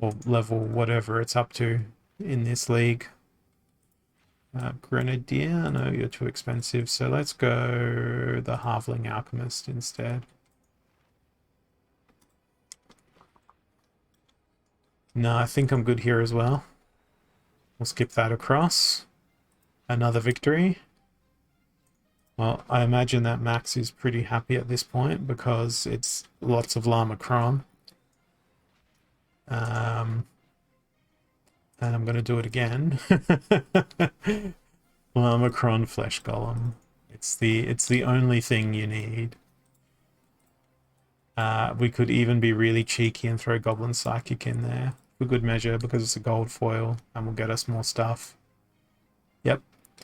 or level whatever it's up to in this league. Grenadier, no, you're too expensive, so let's go the Halfling Alchemist instead. No, I think I'm good here as well. We'll skip that across. Another victory. Well, I imagine that Max is pretty happy at this point because it's lots of Llama Cron. And I'm going to do it again. Llama Cron Flesh Golem. It's the only thing you need. We could even be really cheeky and throw Goblin Psychic in there for good measure because it's a gold foil and will get us more stuff. Yep,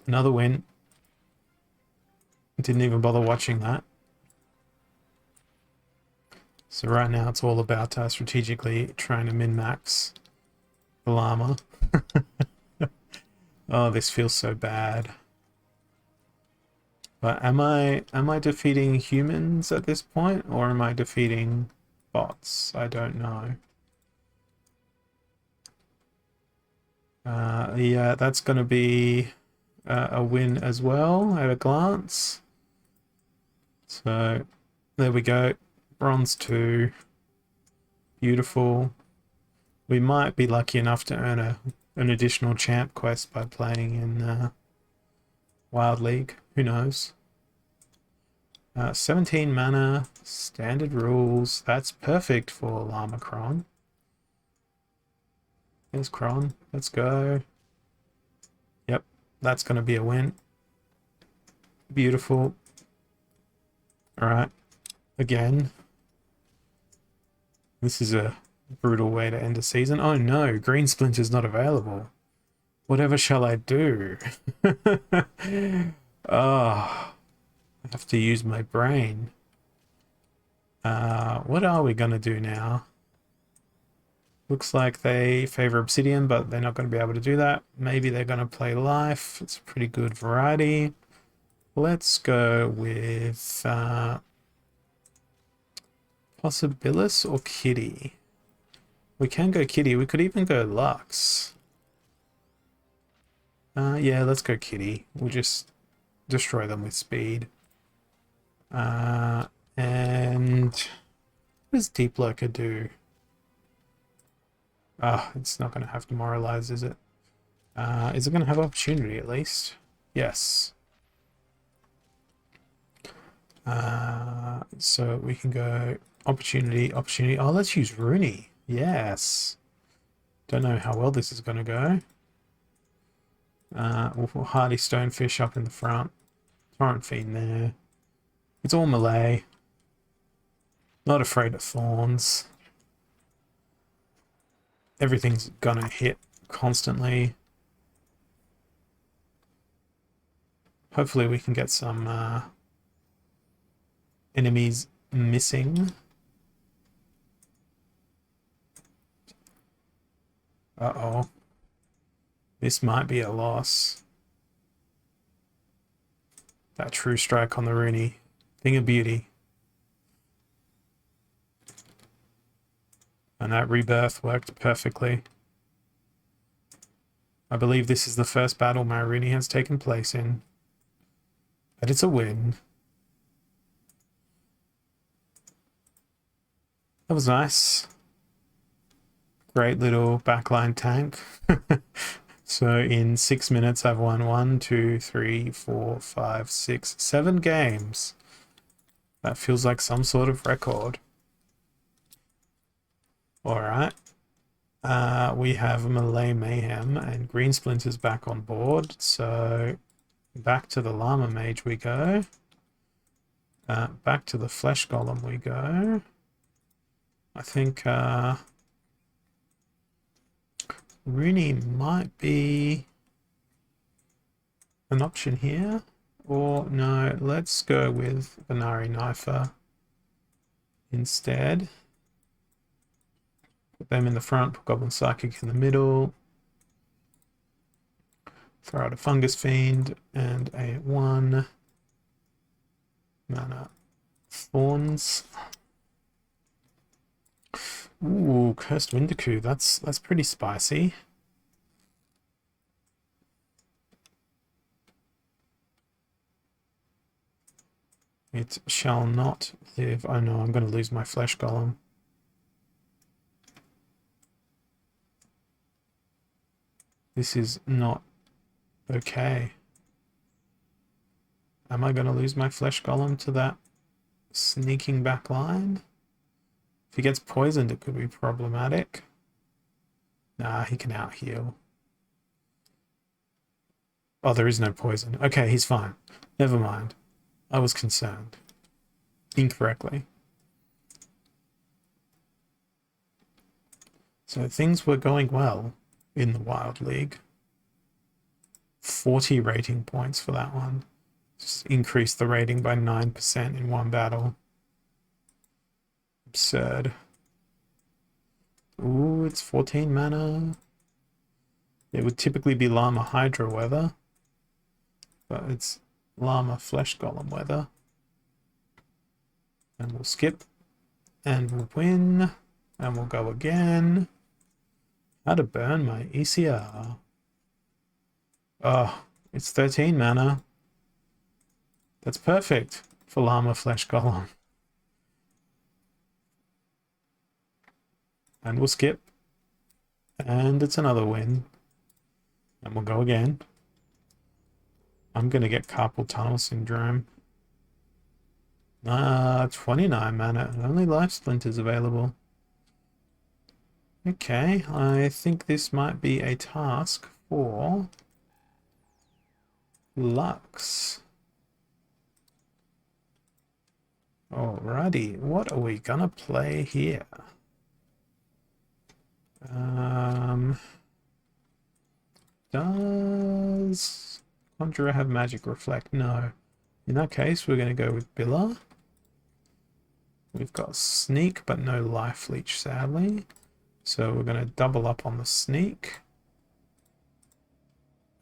another win. Didn't even bother watching that. So right now it's all about strategically trying to min-max the llama. Oh, this feels so bad. But am I defeating humans at this point, or am I defeating bots? I don't know. Yeah, that's going to be a win as well at a glance. So there we go. Bronze 2. Beautiful. We might be lucky enough to earn an additional champ quest by playing in Wild League. Who knows? 17 mana, standard rules. That's perfect for Llama Cron. There's Cron. Let's go. Yep, that's going to be a win. Beautiful. Alright. Again. This is a brutal way to end a season. Oh no, Green Splinter's not available. Whatever shall I do? Oh, I have to use my brain. What are we gonna do now? Looks like they favor obsidian, but they're not going to be able to do that. Maybe they're going to play life. It's a pretty good variety. Let's go with Possibilis or Kitty. We can go Kitty. We could even go Lux. Yeah, let's go Kitty. We'll just destroy them with speed. And what does Deep Lurker do? It's not going to have Demoralize, is it? Is it going to have Opportunity at least? Yes. So we can go Opportunity, Opportunity. Oh, let's use Rooney. Yes. Don't know how well this is going to go. Hardy Stonefish up in the front. Torrent Fiend there. It's all melee. Not afraid of thorns. Everything's gonna hit constantly. Hopefully we can get some enemies missing. Uh-oh. This might be a loss. That true strike on the Rooney. Thing of beauty. And that rebirth worked perfectly. I believe this is the first battle my Rooney has taken place in. But it's a win. That was nice. Great little backline tank. So in 6 minutes I've won 1, 2, 3, 4, 5, 6, 7 games. That feels like some sort of record. Alright. We have Melee Mayhem and Green Splinter's back on board. So back to the Llama Mage we go. Back to the Flesh Golem we go. I think Rooney might be an option here. Or no, let's go with Binari Knifer instead. Put them in the front, put Goblin Psychic in the middle. Throw out a Fungus Fiend and a 1 mana Thorns. Ooh, Cursed Windaku. That's pretty spicy. It shall not live. Oh no, I'm going to lose my Flesh Golem. This is not okay. Am I going to lose my Flesh Golem to that sneaking back line? If he gets poisoned, it could be problematic. Nah, he can out-heal. Oh, there is no poison. Okay, he's fine. Never mind. I was concerned. Incorrectly. So things were going well in the Wild League. 40 rating points for that one. Just increased the rating by 9% in one battle. Absurd. Ooh, it's 14 mana. It would typically be Llama Hydra weather, but it's Llama Flesh Golem weather. And we'll skip, and we'll win, and we'll go again. How to burn my ECR. Oh, it's 13 mana. That's perfect for Llama Flesh Golem. And we'll skip. And it's another win. And we'll go again. I'm going to get Carpal Tunnel Syndrome. 29 mana. Only Life Splinters available. Okay, I think this might be a task for Lux. Alrighty, what are we gonna play here? Does Conjurer have Magic Reflect? No. In that case, we're going to go with Billa. We've got sneak, but no life leech, sadly. So we're going to double up on the sneak.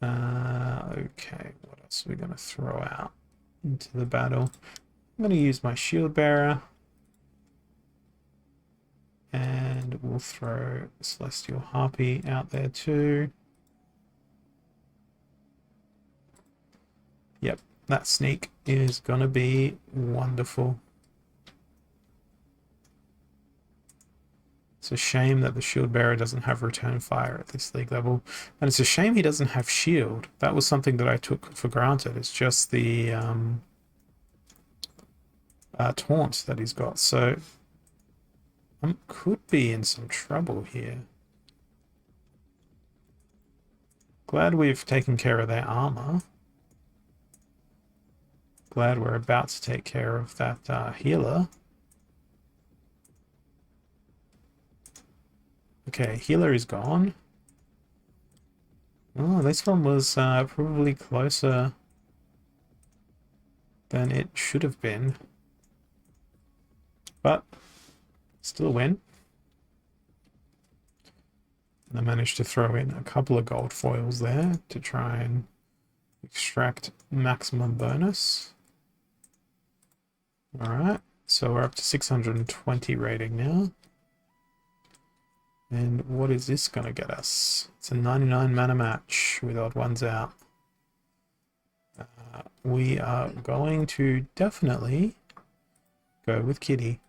Okay, what else are we going to throw out into the battle? I'm going to use my shield bearer. And we'll throw Celestial Harpy out there too. Yep, that sneak is going to be wonderful. It's a shame that the shield bearer doesn't have return fire at this league level. And it's a shame he doesn't have shield. That was something that I took for granted. It's just the taunt that he's got. So could be in some trouble here. Glad we've taken care of their armor. Glad we're about to take care of that healer. Okay, healer is gone. Oh, this one was probably closer than it should have been. But still a win. And I managed to throw in a couple of gold foils there to try and extract maximum bonus. Alright, so we're up to 620 rating now. And what is this going to get us? It's a 99 mana match with odd ones out. We are going to definitely go with Kitty.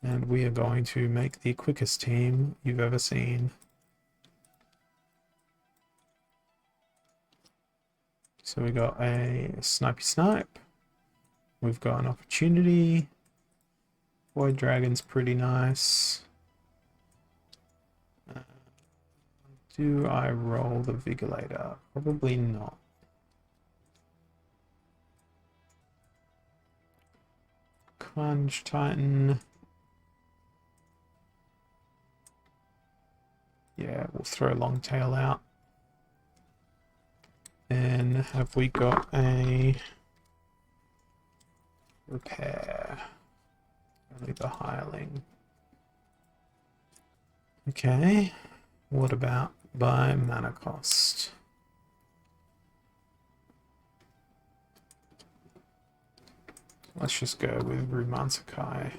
And we are going to make the quickest team you've ever seen. So we got a snipey snipe. We've got an opportunity. Void Dragon's pretty nice. Do I roll the Vigilator? Probably not. Crunch Titan. Yeah, we'll throw Longtail out. And have we got a repair? Only the hireling. Okay. What about by mana cost? Let's just go with Rumansakai.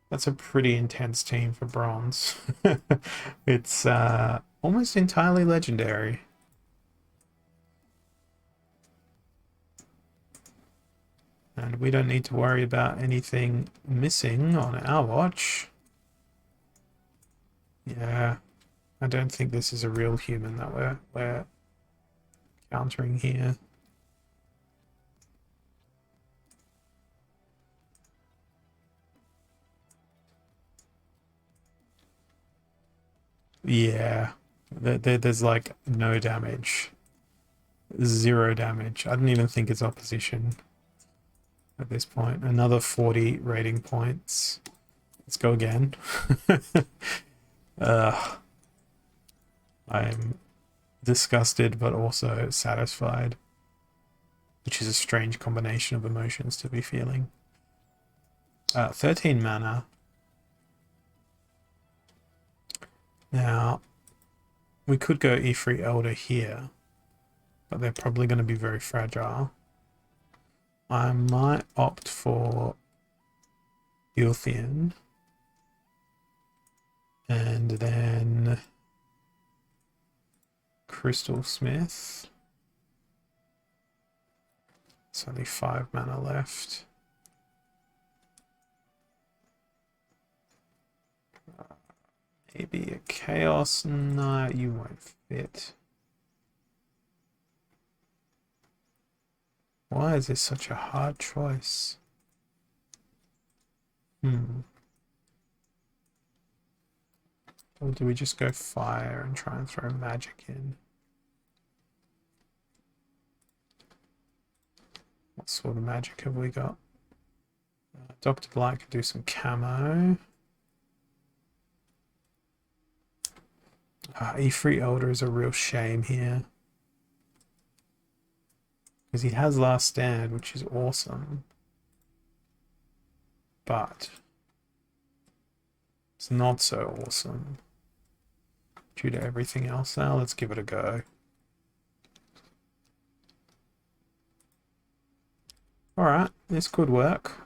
That's a pretty intense team for bronze. It's almost entirely legendary. And we don't need to worry about anything missing on our watch. Yeah, I don't think this is a real human that we're countering here. Yeah, there's like no damage. 0 damage. I didn't even think it's opposition at this point. Another 40 rating points. Let's go again. I'm disgusted but also satisfied, which is a strange combination of emotions to be feeling. 13 mana. Now, we could go Ifrit Elder here, but they're probably going to be very fragile. I might opt for Ilthian. And then Crystal Smith. It's only 5 mana left. Maybe a Chaos. No, you won't fit. Why is this such a hard choice? Or do we just go fire and try and throw magic in? What sort of magic have we got? Dr. Blight could do some camo. Ifrit Elder is a real shame here. Because he has Last Stand, which is awesome. but it's not so awesome due to everything else. Now let's give it a go. Alright, this could work.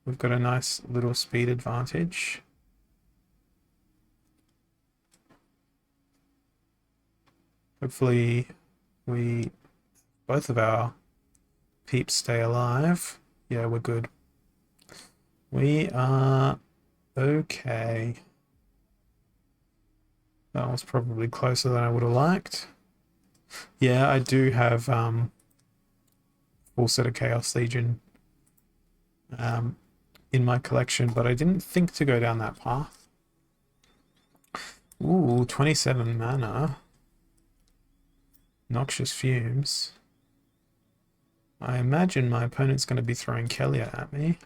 We've got a nice little speed advantage. Hopefully both of our peeps stay alive. Yeah, we're good. We are okay. That was probably closer than I would have liked. Yeah, I do have full set of Chaos Legion in my collection, but I didn't think to go down that path. Ooh, 27 mana. Noxious Fumes. I imagine my opponent's going to be throwing Kelia at me.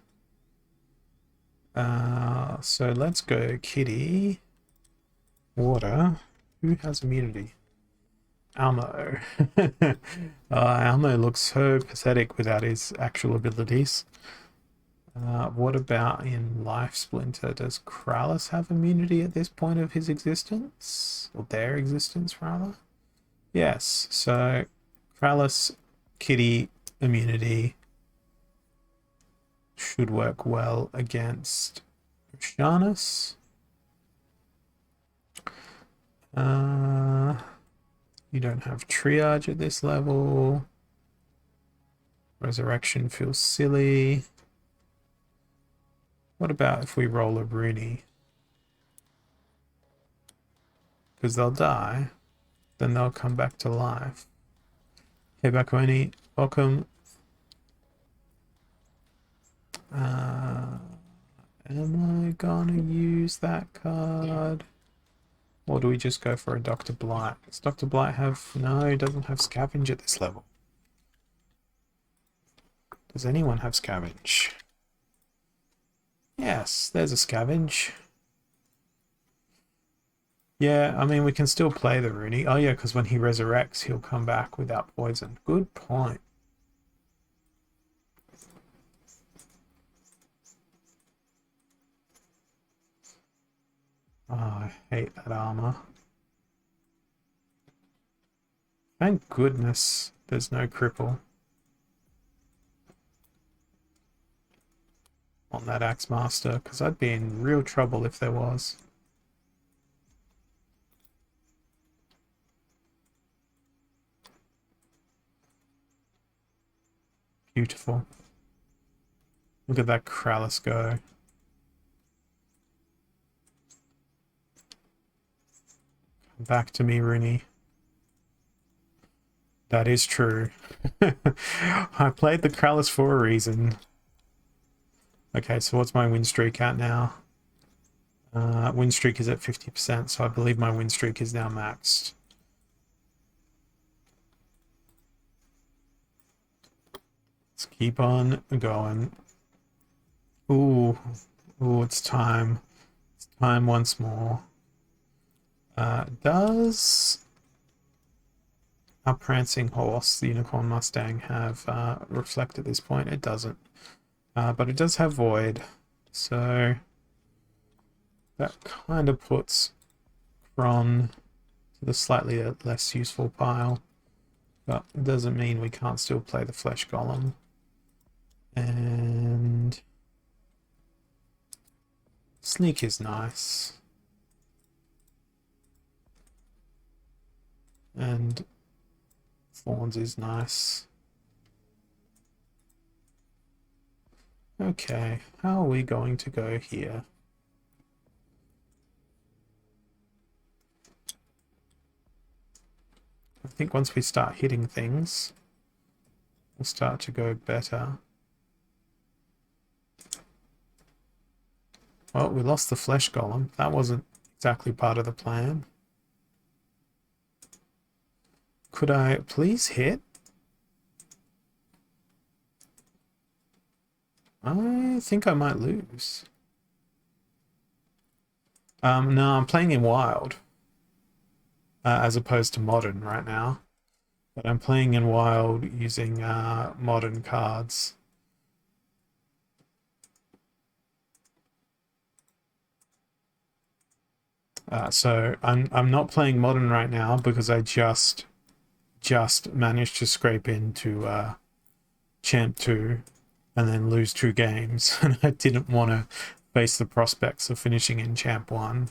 So let's go Kitty. Water. Who has immunity? Almo. Almo looks so pathetic without his actual abilities. What about in Life Splinter? Does Kralis have immunity at this point of his existence? Or their existence, rather? Yes, so Kralis, Kitty, immunity should work well against Sharnus. You don't have triage at this level. Resurrection feels silly. What about if we roll a Rooney? Because they'll die, then they'll come back to life. Hey Bakoni, welcome. Am I gonna use that card? Or do we just go for a Dr. Blight? Does Dr. Blight have... No, he doesn't have Scavenge at this level. Does anyone have Scavenge? Yes, there's a Scavenge. Yeah, I mean, we can still play the Rooney. Oh yeah, because when he resurrects, he'll come back without poison. Good point. Oh, I hate that armor. Thank goodness there's no cripple on that Axe Master, because I'd be in real trouble if there was. Beautiful. Look at that Kralis go. Come back to me, Rooney. That is true. I played the Kralis for a reason. Okay, so what's my win streak at now? Win streak is at 50%, so I believe my win streak is now maxed. Let's keep on going. Ooh, it's time. It's time once more. Does our prancing horse, the Unicorn Mustang, have reflect at this point? It doesn't. But it does have void, so that kind of puts Kron to the slightly less useful pile, but it doesn't mean we can't still play the Flesh Golem. And Sneak is nice. And Thorns is nice. Okay, how are we going to go here? I think once we start hitting things, we'll start to go better. Well, we lost the Flesh Golem. That wasn't exactly part of the plan. Could I please hit? I think I might lose. No, I'm playing in Wild. As opposed to Modern right now. But I'm playing in Wild using Modern cards. So I'm not playing modern right now because I just managed to scrape into Champ 2 and then lose 2 games, and I didn't want to face the prospects of finishing in Champ 1.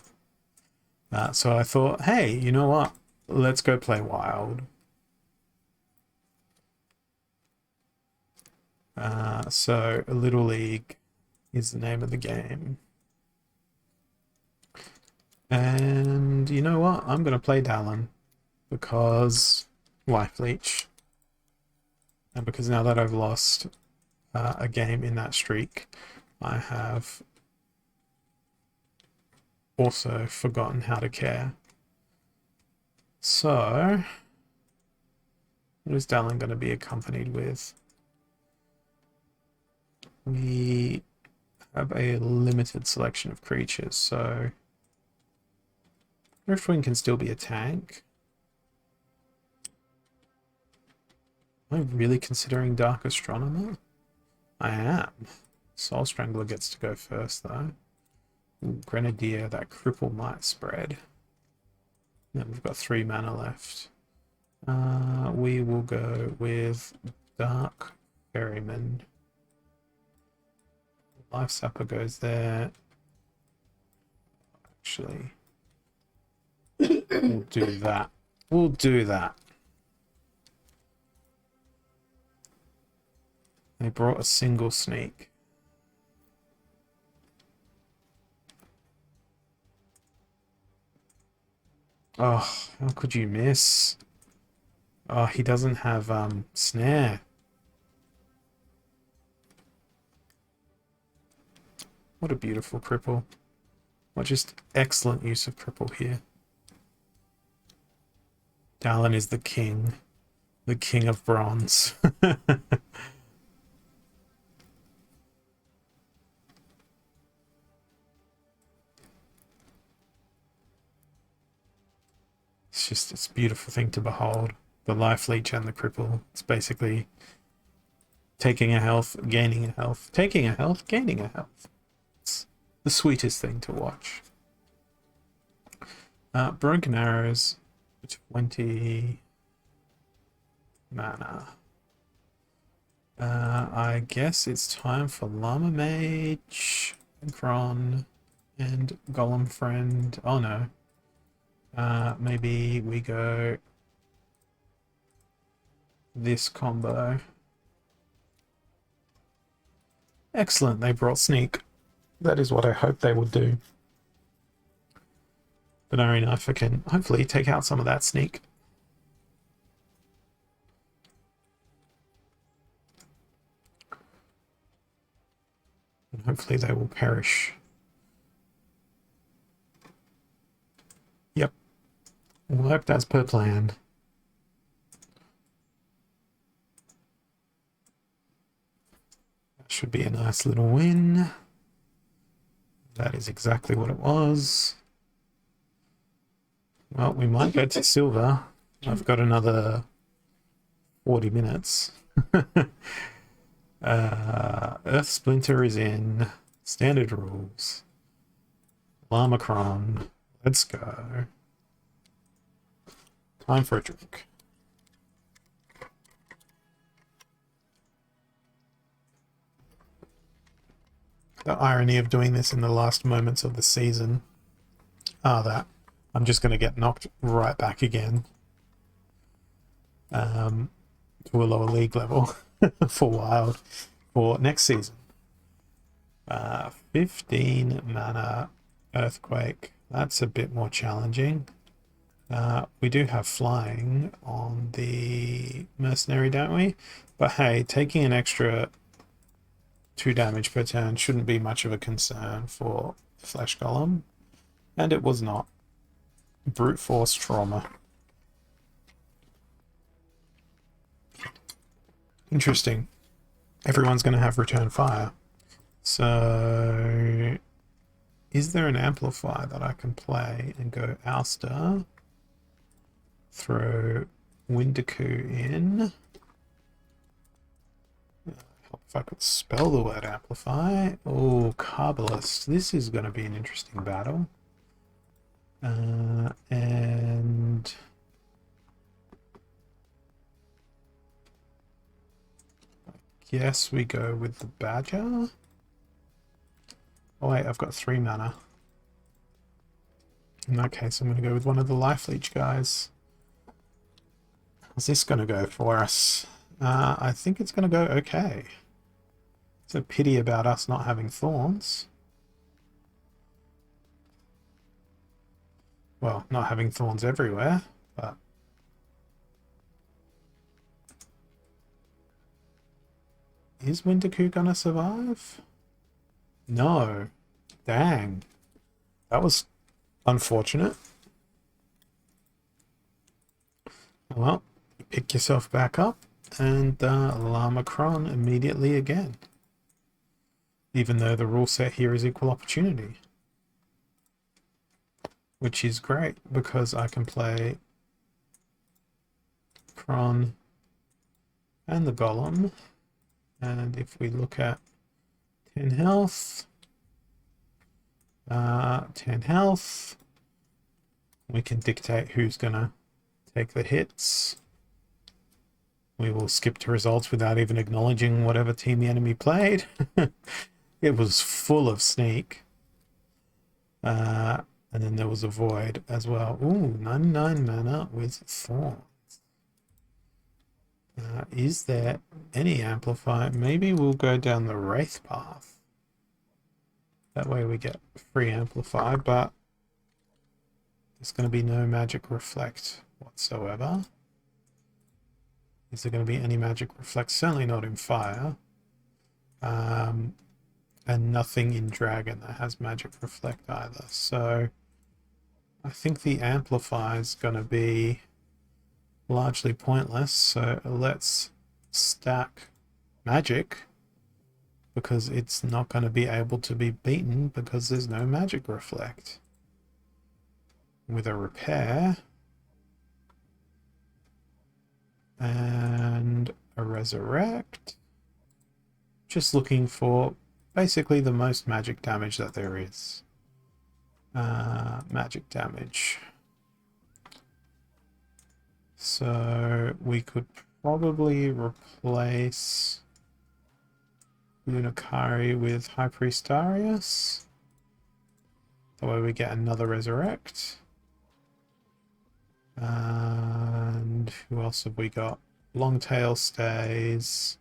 So I thought, hey, you know what? Let's go play Wild. So Little League is the name of the game. And you know what? I'm going to play Dallin because Life Leech. And because now that I've lost a game in that streak, I have also forgotten how to care. So, what is Dallin going to be accompanied with? We have a limited selection of creatures, so Driftwing can still be a tank. Am I really considering Dark Astronomer? I am. Soul Strangler gets to go first, though. Ooh, Grenadier, that cripple might spread. Then we've got 3 mana left. We will go with Dark Ferryman. Life Sapper goes there. Actually, we'll do that. We'll do that. They brought a single sneak. Oh, how could you miss? Oh, he doesn't have snare. What a beautiful cripple. What just excellent use of cripple here. Dallin is the king of bronze. It's a beautiful thing to behold. The Life Leech and the cripple. It's basically taking a health, gaining a health, taking a health, gaining a health. It's the sweetest thing to watch. Broken Arrows, 20 mana. I guess it's time for Llama Mage, Kron, and Golem Friend. Oh no. Maybe we go this combo. Excellent, they brought Sneak. That is what I hoped they would do. But I mean, if I can hopefully take out some of that Sneak. And hopefully they will perish. Yep. Worked as per plan. That should be a nice little win. That is exactly what it was. Well, we might go to silver. I've got another 40 minutes. Earth Splinter is in. Standard rules. Lamacron. Let's go. Time for a drink. The irony of doing this in the last moments of the season are that I'm just going to get knocked right back again to a lower league level for Wild for next season. 15 mana Earthquake. That's a bit more challenging. We do have flying on the mercenary, don't we? But hey, taking an extra 2 damage per turn shouldn't be much of a concern for Flesh Golem. And it was not. Brute Force Trauma. Interesting. Everyone's going to have Return Fire. So, is there an Amplify that I can play and go Ouster? Throw Windaku in. Help if I could spell the word Amplify. Oh, Carbalist. This is going to be an interesting battle. And yes, we go with the Badger. Oh wait, I've got 3 mana. In that case, I'm going to go with one of the Life Leech guys. How's this going to go for us? I think it's going to go okay. It's a pity about us not having thorns. Well, not having thorns everywhere, but... Is Wintercoo going to survive? No. Dang. That was unfortunate. Well, pick yourself back up and Llama-Cron immediately again. Even though the rule set here is equal opportunity. Which is great because I can play Cron and the Golem. And if we look at 10 health, 10 health, we can dictate who's gonna take the hits. We will skip to results without even acknowledging whatever team the enemy played. It was full of sneak. And then there was a void as well. Ooh, 99 mana with thorns. Is there any amplify? Maybe we'll go down the Wraith path. That way we get free amplify, but there's going to be no magic reflect whatsoever. Is there going to be any magic reflect? Certainly not in fire. And nothing in dragon that has magic reflect either. So I think the amplify is going to be largely pointless. So let's stack magic because it's not going to be able to be beaten because there's no magic reflect. With a repair and a resurrect, just looking for basically the most magic damage that there is. Magic damage. So we could probably replace Lunakari with High Priest Darius. That way we get another resurrect. And who else have we got? Longtail stays.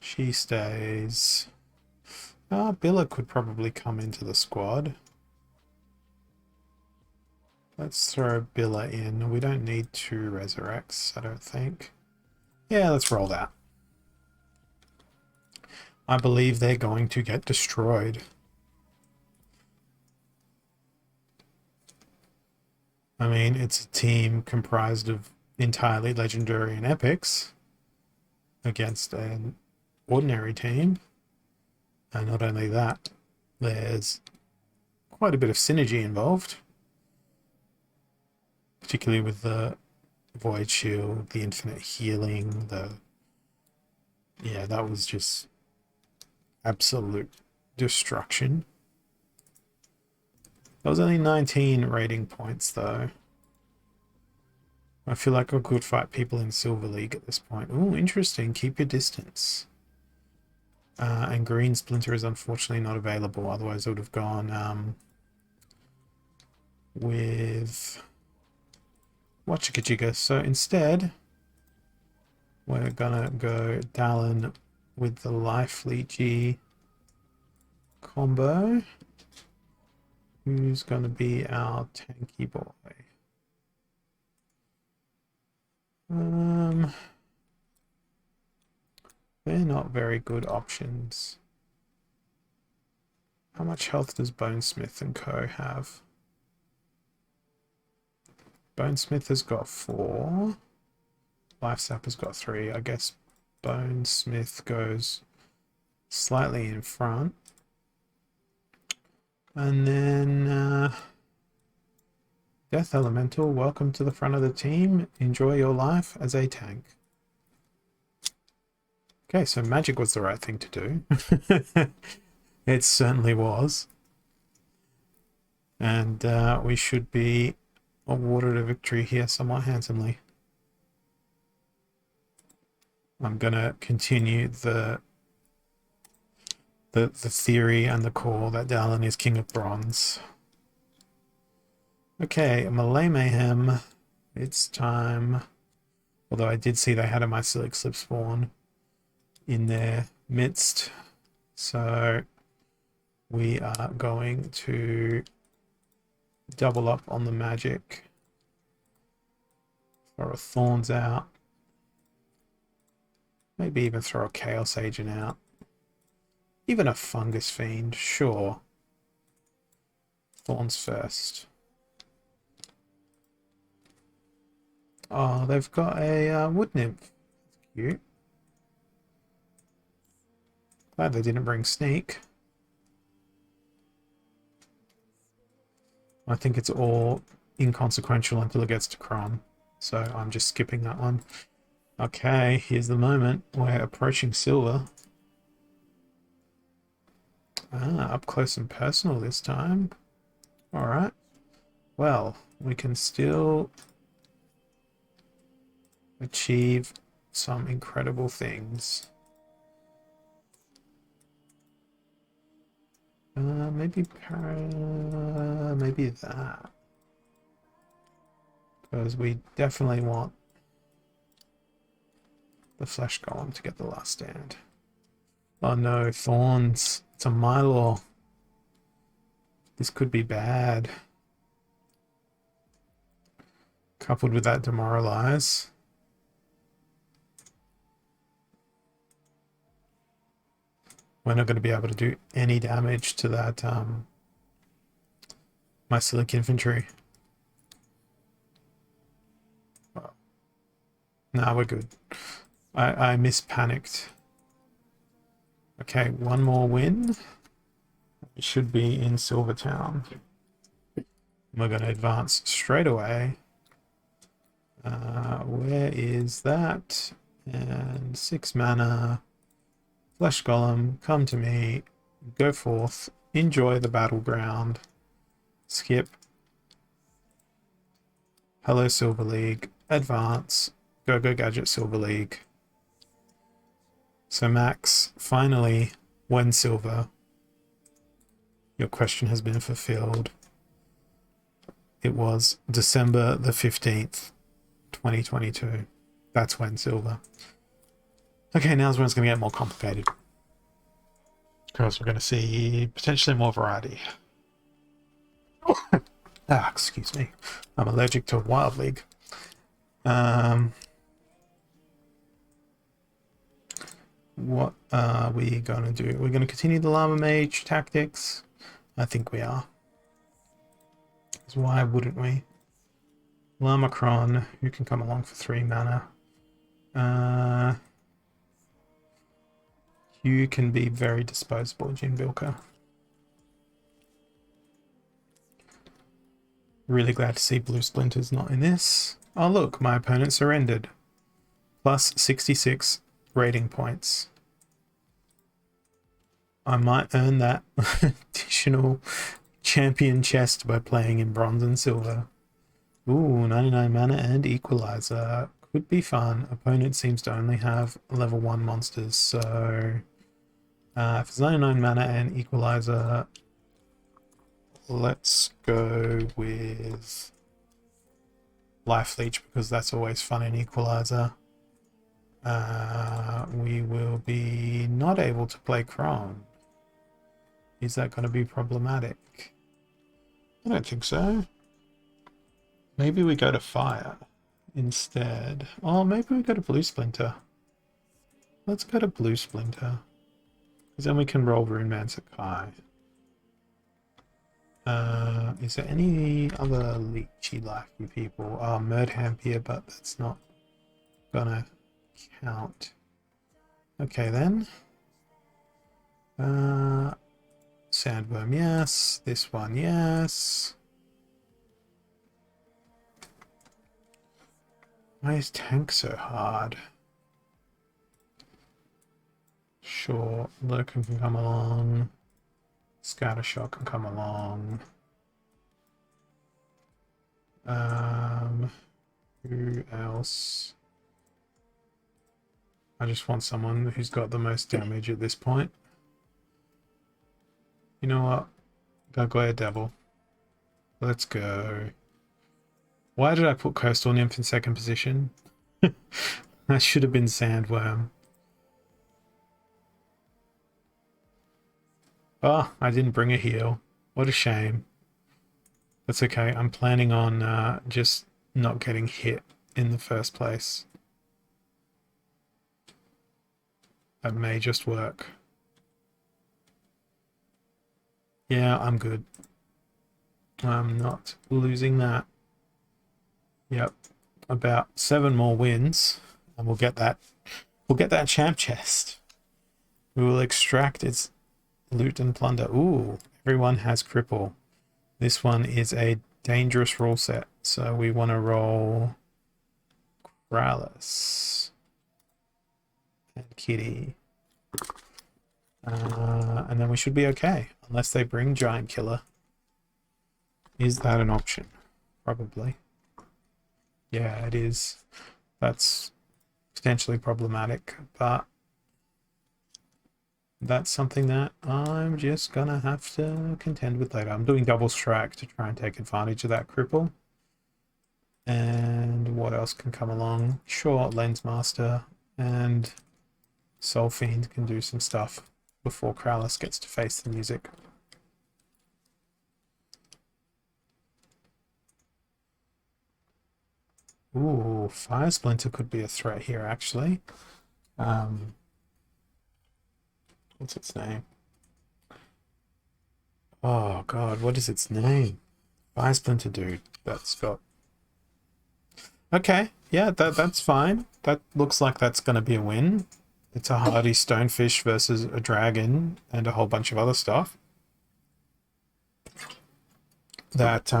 She stays. Billa could probably come into the squad. Let's throw Billa in. We don't need 2 resurrects, I don't think. Yeah, let's roll that. I believe they're going to get destroyed. I mean, it's a team comprised of entirely legendary and epics against an ordinary team. And not only that, there's quite a bit of synergy involved. Particularly with the Void Shield, the infinite healing, yeah, that was just absolute destruction. That was only 19 rating points though. I feel like I could fight people in Silver League at this point. Oh, interesting. Keep your distance. And Green Splinter is unfortunately not available. Otherwise I would have gone with Wachikachiga. So instead, we're gonna go Dallin with the Life Leechy combo. Who's gonna be our tanky boy? They're not very good options. How much health does Bonesmith and Co have? Bonesmith has got 4. Lifesap has got 3. I guess Bonesmith goes slightly in front. And then Death Elemental, welcome to the front of the team. Enjoy your life as a tank. Okay, so magic was the right thing to do. It certainly was. And we should be awarded a victory here somewhat handsomely. I'm going to continue the theory and the core that Dallin is king of bronze. Okay, Malay Mayhem. It's time. Although I did see they had a mycelic slip spawn in their midst. So we are going to double up on the magic. Throw a Thorns out. Maybe even throw a Chaos Agent out. Even a Fungus Fiend, sure. Thorns first. Oh, they've got a Wood Nymph. Cute. Glad they didn't bring Sneak. I think it's all inconsequential until it gets to Crom. So I'm just skipping that one. Okay, here's the moment. We're approaching silver. Up close and personal this time. Alright. Well, we can still achieve some incredible things. Maybe that. Because we definitely want the Flesh Golem to get the last stand. Oh no, Thorns. It's a Mylor. This could be bad. Coupled with that Demoralize. We're not going to be able to do any damage to that mycelic infantry. Nah, we're good. I mispanicked. Okay, one more win. It should be in Silvertown. We're going to advance straight away. Where is that? And 6 mana. Flesh Golem, come to me. Go forth. Enjoy the battleground. Skip. Hello Silver League. Advance. Go Gadget Silver League. So Max, finally, when silver? Your question has been fulfilled. It was December the 15th, 2022. That's when silver. Okay, now's when it's going to get more complicated. Because we're going to see potentially more variety. Excuse me. I'm allergic to Wild League. What are we going to do? We're going to continue the Llama Mage tactics. I think we are. Because why wouldn't we? Lamacron, who can come along for 3 mana. You can be very disposable, Jim Bilker. Really glad to see Blue Splinters not in this. Oh look, my opponent surrendered. Plus 66 rating points. I might earn that additional champion chest by playing in bronze and silver. Ooh, 99 mana and equalizer. Could be fun. Opponent seems to only have level 1 monsters, so if it's 99 mana and equalizer, let's go with Life Leech because that's always fun in equalizer. We will be not able to play Chrome. Is that going to be problematic? I don't think so. Maybe we go to Fire instead. Oh, maybe we go to Blue Splinter. Let's go to Blue Splinter. Because then we can roll Rune Man Sakai. Is there any other leechy lifey people? Oh, Murdhamp here, but that's not gonna count. Okay then. Sandworm, yes. This one, yes. Why is tank so hard? Sure, Lurkin can come along. Scattershot can come along. Who else? I just want someone who's got the most damage at this point. You know what? Gargoyle Devil. Let's go. Why did I put Coastal Nymph in second position? That should have been Sandworm. Oh, I didn't bring a heal. What a shame. That's okay. I'm planning on just not getting hit in the first place. That may just work. Yeah, I'm good. I'm not losing that. Yep. About 7 more wins and we'll get that champ chest. We will extract its loot and plunder. Ooh, everyone has cripple. This one is a dangerous rule set, so we want to roll Kralis and Kitty. And then we should be okay, unless they bring Giant Killer. Is that an option? Probably. Yeah, it is. That's potentially problematic, but that's something that I'm just gonna have to contend with later. I'm doing double strike to try and take advantage of that cripple. And what else can come along? Sure, Lens Master and Soul Fiend can do some stuff before Kralis gets to face the music. Ooh, Fire Splinter could be a threat here, actually. What's its name? Oh god, what is its name? Fire Splinter dude. That's got... Okay, yeah, that's fine. That looks like that's going to be a win. It's a hardy stonefish versus a dragon and a whole bunch of other stuff. That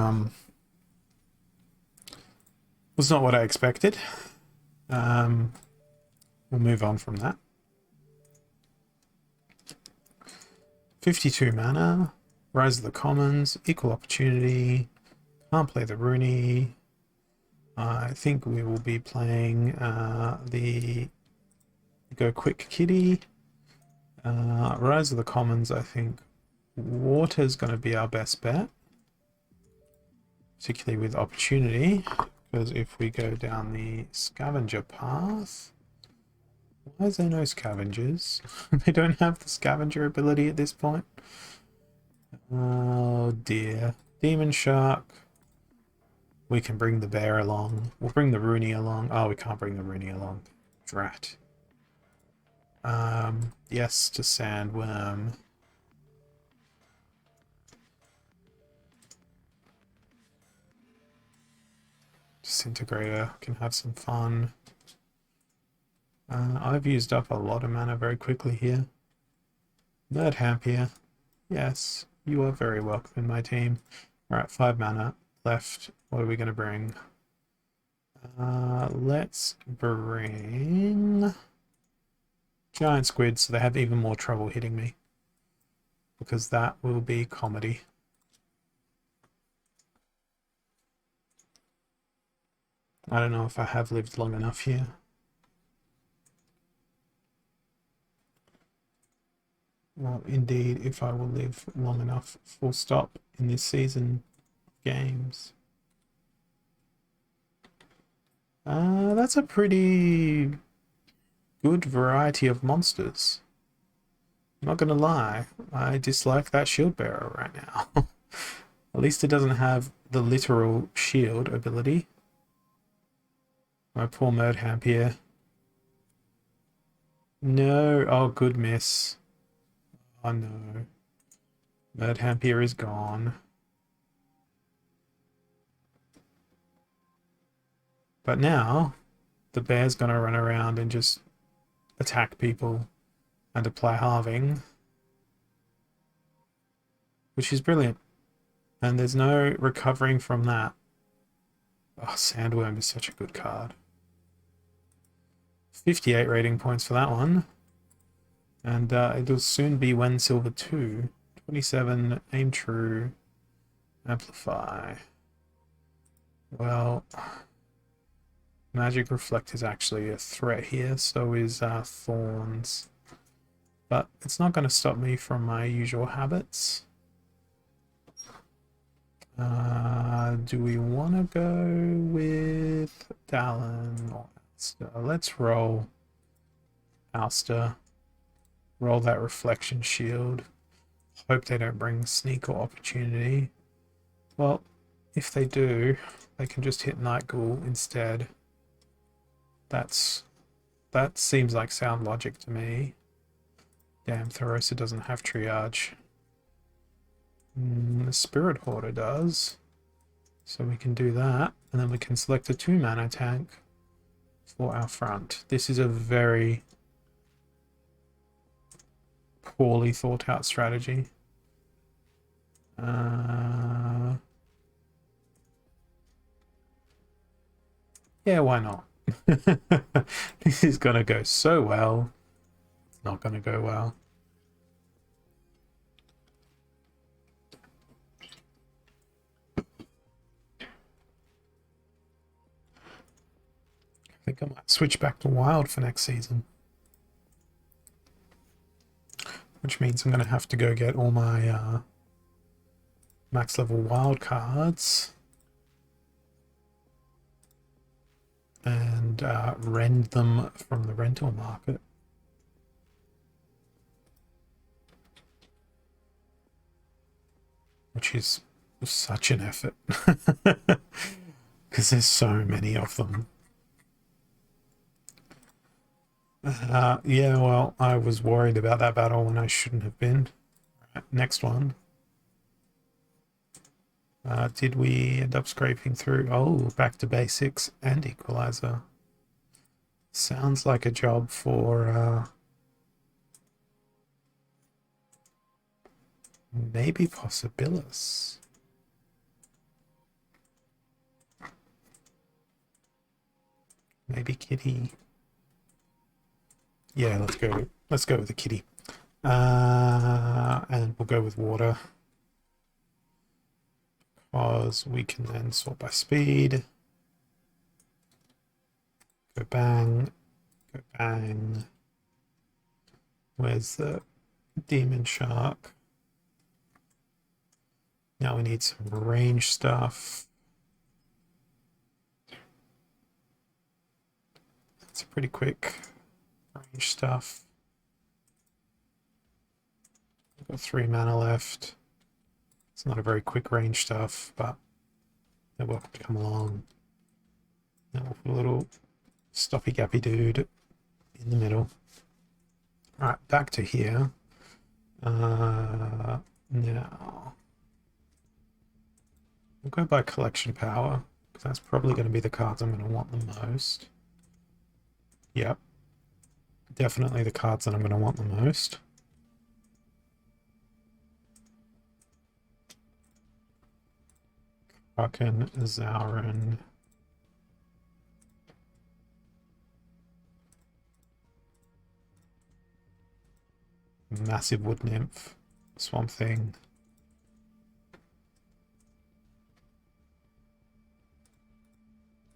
was not what I expected. We'll move on from that. 52 mana, Rise of the Commons, Equal Opportunity, can't play the Rooney. I think we will be playing the Go Quick Kitty. Rise of the Commons, I think Water's going to be our best bet, particularly with Opportunity, because if we go down the Scavenger path... Why is there no scavengers? They don't have the scavenger ability at this point. Oh dear. Demon Shark. We can bring the bear along. We'll bring the Rooney along. Oh, we can't bring the Rooney along. Drat. Yes to Sandworm. Disintegrator can have some fun. I've used up a lot of mana very quickly here. Nerdhamp here. Yes, you are very welcome in my team. Alright, 5 mana left. What are we going to bring? Let's bring Giant Squid so they have even more trouble hitting me. Because that will be comedy. I don't know if I have lived long enough here. Well, indeed, if I will live long enough, full stop, in this season of games. That's a pretty good variety of monsters. I'm not gonna lie, I dislike that shield bearer right now. At least it doesn't have the literal shield ability. My poor Merdhamp here. No, oh good miss. Oh no. Merdhamp here is gone. But now, the bear's gonna run around and just attack people and apply halving. Which is brilliant. And there's no recovering from that. Oh, Sandworm is such a good card. 58 rating points for that one. And it'll soon be Wen Silver 2. 27, Aim True, Amplify. Well, Magic Reflect is actually a threat here, so is Thorns. But it's not going to stop me from my usual habits. Do we want to go with Dallin or Alster? Let's roll Alster. Roll that Reflection Shield. Hope they don't bring Sneak or Opportunity. Well, if they do, they can just hit Night Ghoul instead. That seems like sound logic to me. Damn, Therosa doesn't have triage. The Spirit Hoarder does. So we can do that, and then we can select a 2-mana tank for our front. This is a very poorly thought out strategy. Yeah, why not? This is gonna go so well. It's not gonna go well. I think I might switch back to Wild for next season. Which means I'm gonna have to go get all my max level Wild cards and rend them from the rental market. Which is such an effort. Because there's so many of them. Yeah, well, I was worried about that battle when I shouldn't have been. Right, next one. Did we end up scraping through? Oh, back to basics and equalizer. Sounds like a job for maybe Possibilis. Maybe Kitty. Yeah, let's go. Let's go with the Kitty. And we'll go with water. Because we can then sort by speed. Go bang. Go bang. Where's the Demon Shark? Now we need some range stuff. That's pretty quick range stuff. We've got 3 mana left. It's not a very quick range stuff, but they're welcome to come along. Now we'll put a little stoppy gappy dude in the middle. Alright, back to here. Now we'll go by collection power, because that's probably going to be the cards I'm going to want the most. Yep. Definitely the cards that I'm going to want the most. Kraken, Zauren. Massive Wood Nymph. Swamp Thing.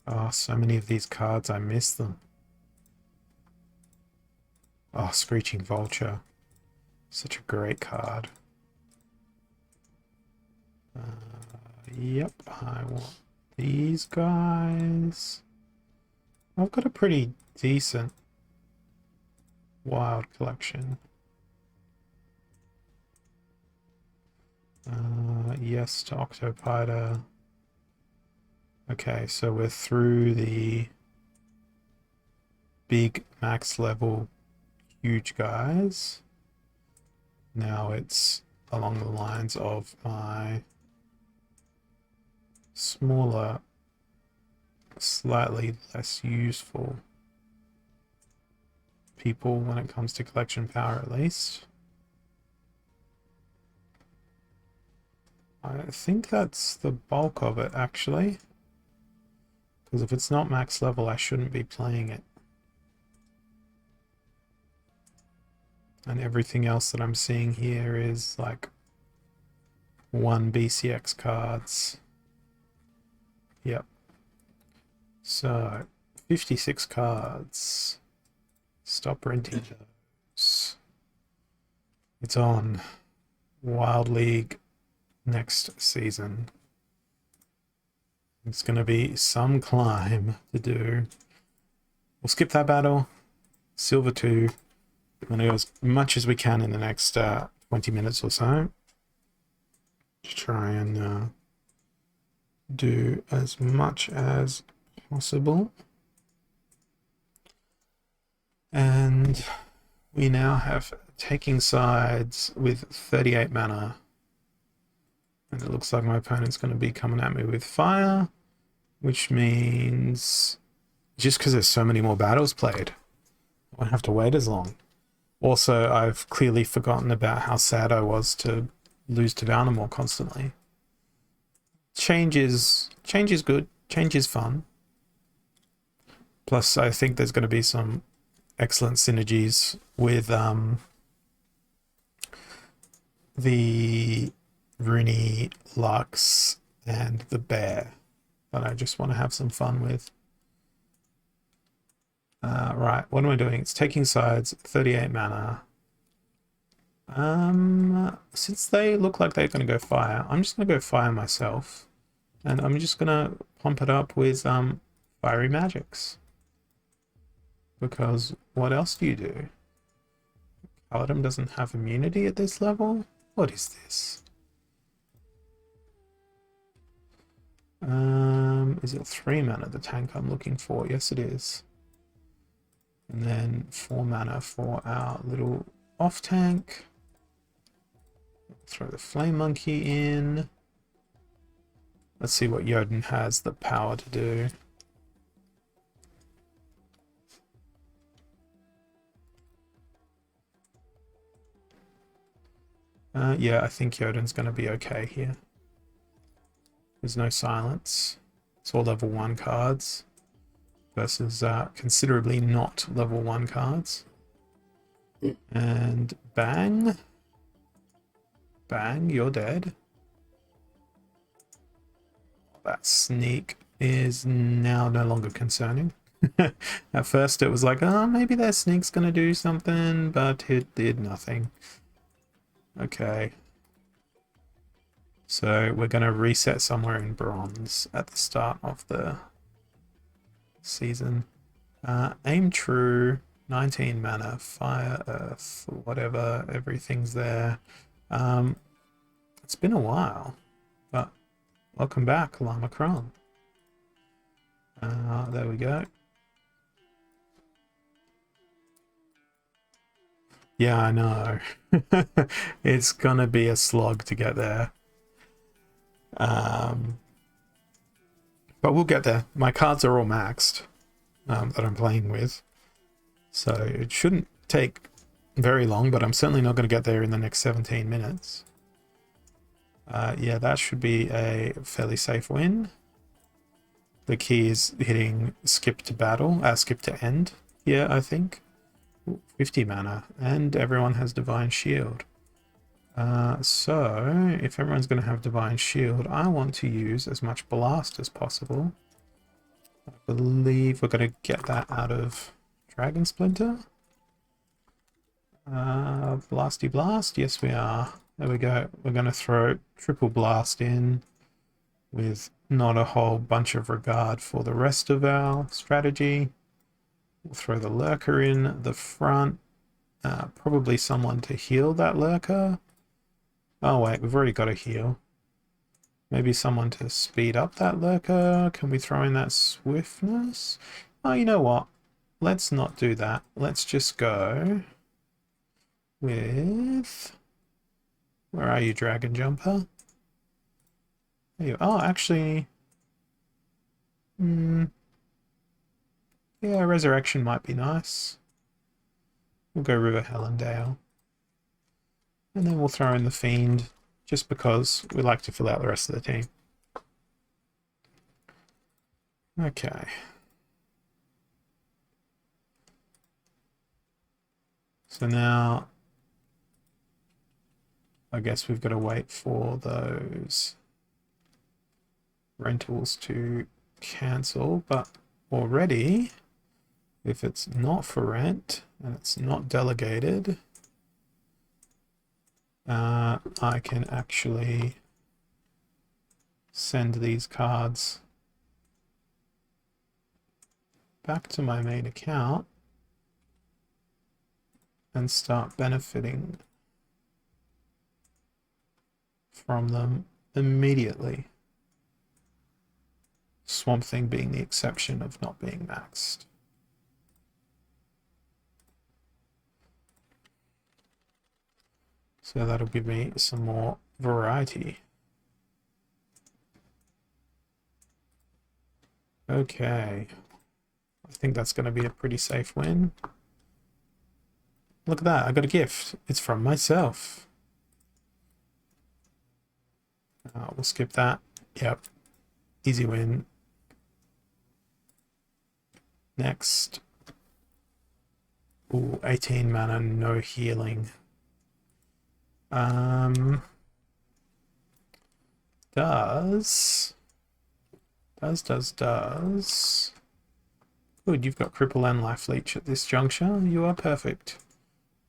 Oh, so many of these cards, I miss them. Oh, Screeching Vulture. Such a great card. Yep, I want these guys. I've got a pretty decent wild collection. Yes to Octopida. Okay, so we're through the big max level huge guys. Now it's along the lines of my smaller, slightly less useful people when it comes to collection power, at least. I think that's the bulk of it, actually. Because if it's not max level, I shouldn't be playing it. And everything else that I'm seeing here is like 1 BCX cards. Yep, So, 56 cards. Stop renting those. It's on Wild League next season. It's going to be some climb to do. We'll skip that battle. Silver 2. We're going to go as much as we can in the next 20 minutes or so. To try and do as much as possible. And we now have taking sides with 38 mana. And it looks like my opponent's going to be coming at me with fire, which means just because there's so many more battles played, I won't have to wait as long. Also, I've clearly forgotten about how sad I was to lose to Valnamore constantly. Change is good. Change is fun. Plus, I think there's going to be some excellent synergies with the Rooney, Lux, and the Bear that I just want to have some fun with. Right, what am I doing? It's taking sides, 38 mana. Since they look like they're going to go fire, I'm just going to go fire myself. And I'm just going to pump it up with fiery magics. Because what else do you do? Paladin doesn't have immunity at this level? What is this? Is it 3 mana, the tank I'm looking for? Yes, it is. And then 4 mana for our little off tank. Throw the Flame Monkey in. Let's see what Jotun has the power to do. Yeah, I think Jotun's going to be okay here. There's no silence. It's all level 1 cards versus considerably not level 1 cards. And bang. Bang, you're dead. That sneak is now no longer concerning. At first it was like, oh, maybe that sneak's going to do something, but it did nothing. Okay. So we're going to reset somewhere in bronze at the start of the season. Aim true, 19 mana, fire, earth, whatever, everything's there. It's been a while, but welcome back, Llama Kron. There we go. Yeah, I know. It's gonna be a slog to get there. But we'll get there. My cards are all maxed that I'm playing with. So it shouldn't take very long, but I'm certainly not going to get there in the next 17 minutes. Yeah, that should be a fairly safe win. The key is hitting skip to battle, skip to end here, I think. 50 mana, and everyone has Divine Shield. So, if everyone's going to have Divine Shield, I want to use as much Blast as possible. I believe we're going to get that out of Dragon Splinter. Blasty Blast, yes we are. There we go. We're going to throw Triple Blast in with not a whole bunch of regard for the rest of our strategy. We'll throw the Lurker in the front. Probably someone to heal that Lurker. Oh wait, we've already got a heal. Maybe someone to speed up that Lurker. Can we throw in that Swiftness? Oh, you know what? Let's not do that. Let's just go with... Where are you, Dragon Jumper? There you... Oh, actually... Yeah, Resurrection might be nice. We'll go River Helendale. And then we'll throw in the Fiend, just because we like to fill out the rest of the team. Okay. So now, I guess we've got to wait for those rentals to cancel, but already, if it's not for rent and it's not delegated, I can actually send these cards back to my main account and start benefiting from them immediately. Swamp Thing being the exception of not being maxed. So that'll give me some more variety. Okay. I think that's going to be a pretty safe win. Look at that, I got a gift. It's from myself. We'll skip that. Yep. Easy win. Next. Ooh, 18 mana, no healing. Does. Good, you've got Cripple and Life Leech at this juncture. You are perfect.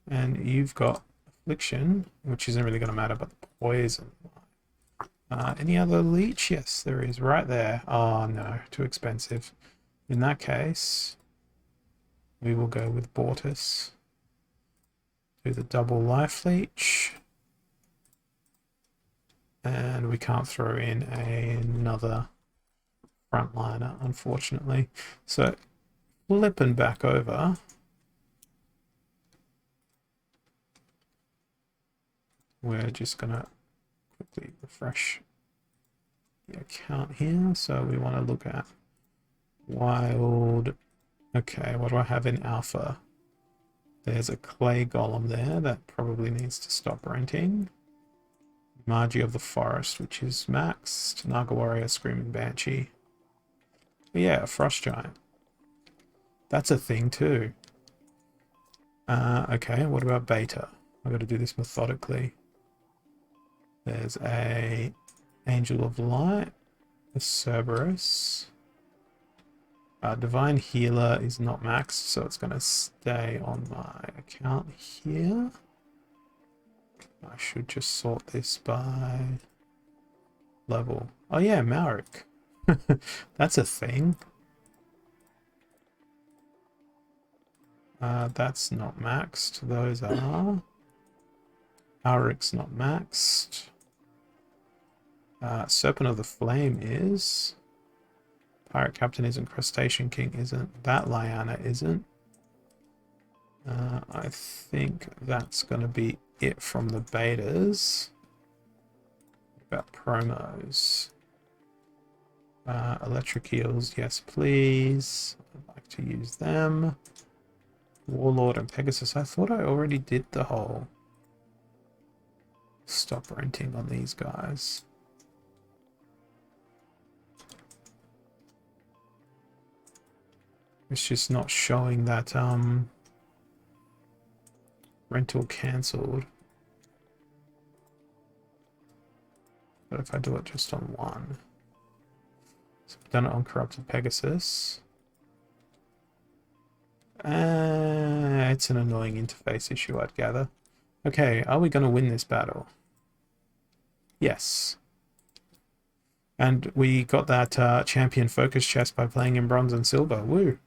And you've got Affliction, which isn't really going to matter, but the Poison. Any other leech? Yes, there is, right there. Oh no, too expensive. In that case, we will go with Bortus. Do the double Life Leech. And we can't throw in another frontliner, unfortunately. So, flipping back over. We're just going to quickly refresh the account here. So we want to look at wild. Okay, what do I have in alpha? There's a clay golem there that probably needs to stop renting. Margie of the Forest, which is maxed. Naga Warrior, Screaming Banshee. But yeah, a Frost Giant. That's a thing too. Okay, what about beta? I've got to do this methodically. There's a Angel of Light, a Cerberus. Divine Healer is not maxed, so it's going to stay on my account here. I should just sort this by level. Oh yeah, Maurik. That's a thing. That's not maxed. Those are. Auric's not maxed. Serpent of the Flame is. Pirate Captain isn't. Crustacean King isn't. That Lyanna isn't. I think that's going to be it from the betas. What about promos? Electric Eels, yes please. I'd like to use them. Warlord and Pegasus. I thought I already did the whole stop renting on these guys. It's just not showing that rental cancelled. But if I do it just on one. So I've done it on Corrupted Pegasus. It's an annoying interface issue, I'd gather. Okay, are we going to win this battle? Yes. And we got that champion focus chest by playing in bronze and silver. Woo!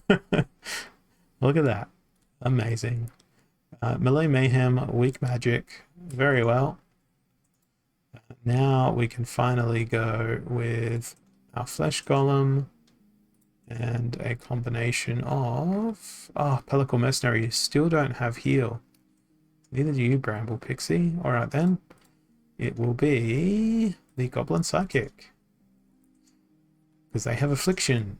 Look at that. Amazing. Melee Mayhem, Weak Magic. Very well. Now we can finally go with our Flesh Golem and a combination of... Oh, Pellicle Mercenary, you still don't have heal. Neither do you, Bramble Pixie. Alright then. It will be the Goblin Psychic. Because they have Affliction.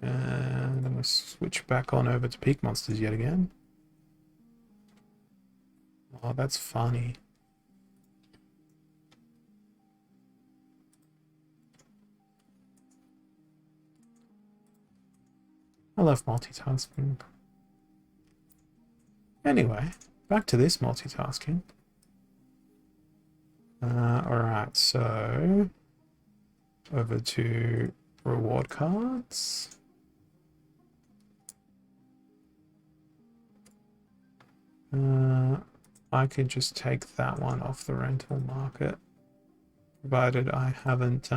And I'm going to switch back on over to Peak Monsters yet again. Oh, that's funny. I love multitasking. Anyway, back to this multitasking. Alright, so... over to reward cards. I could just take that one off the rental market, provided I haven't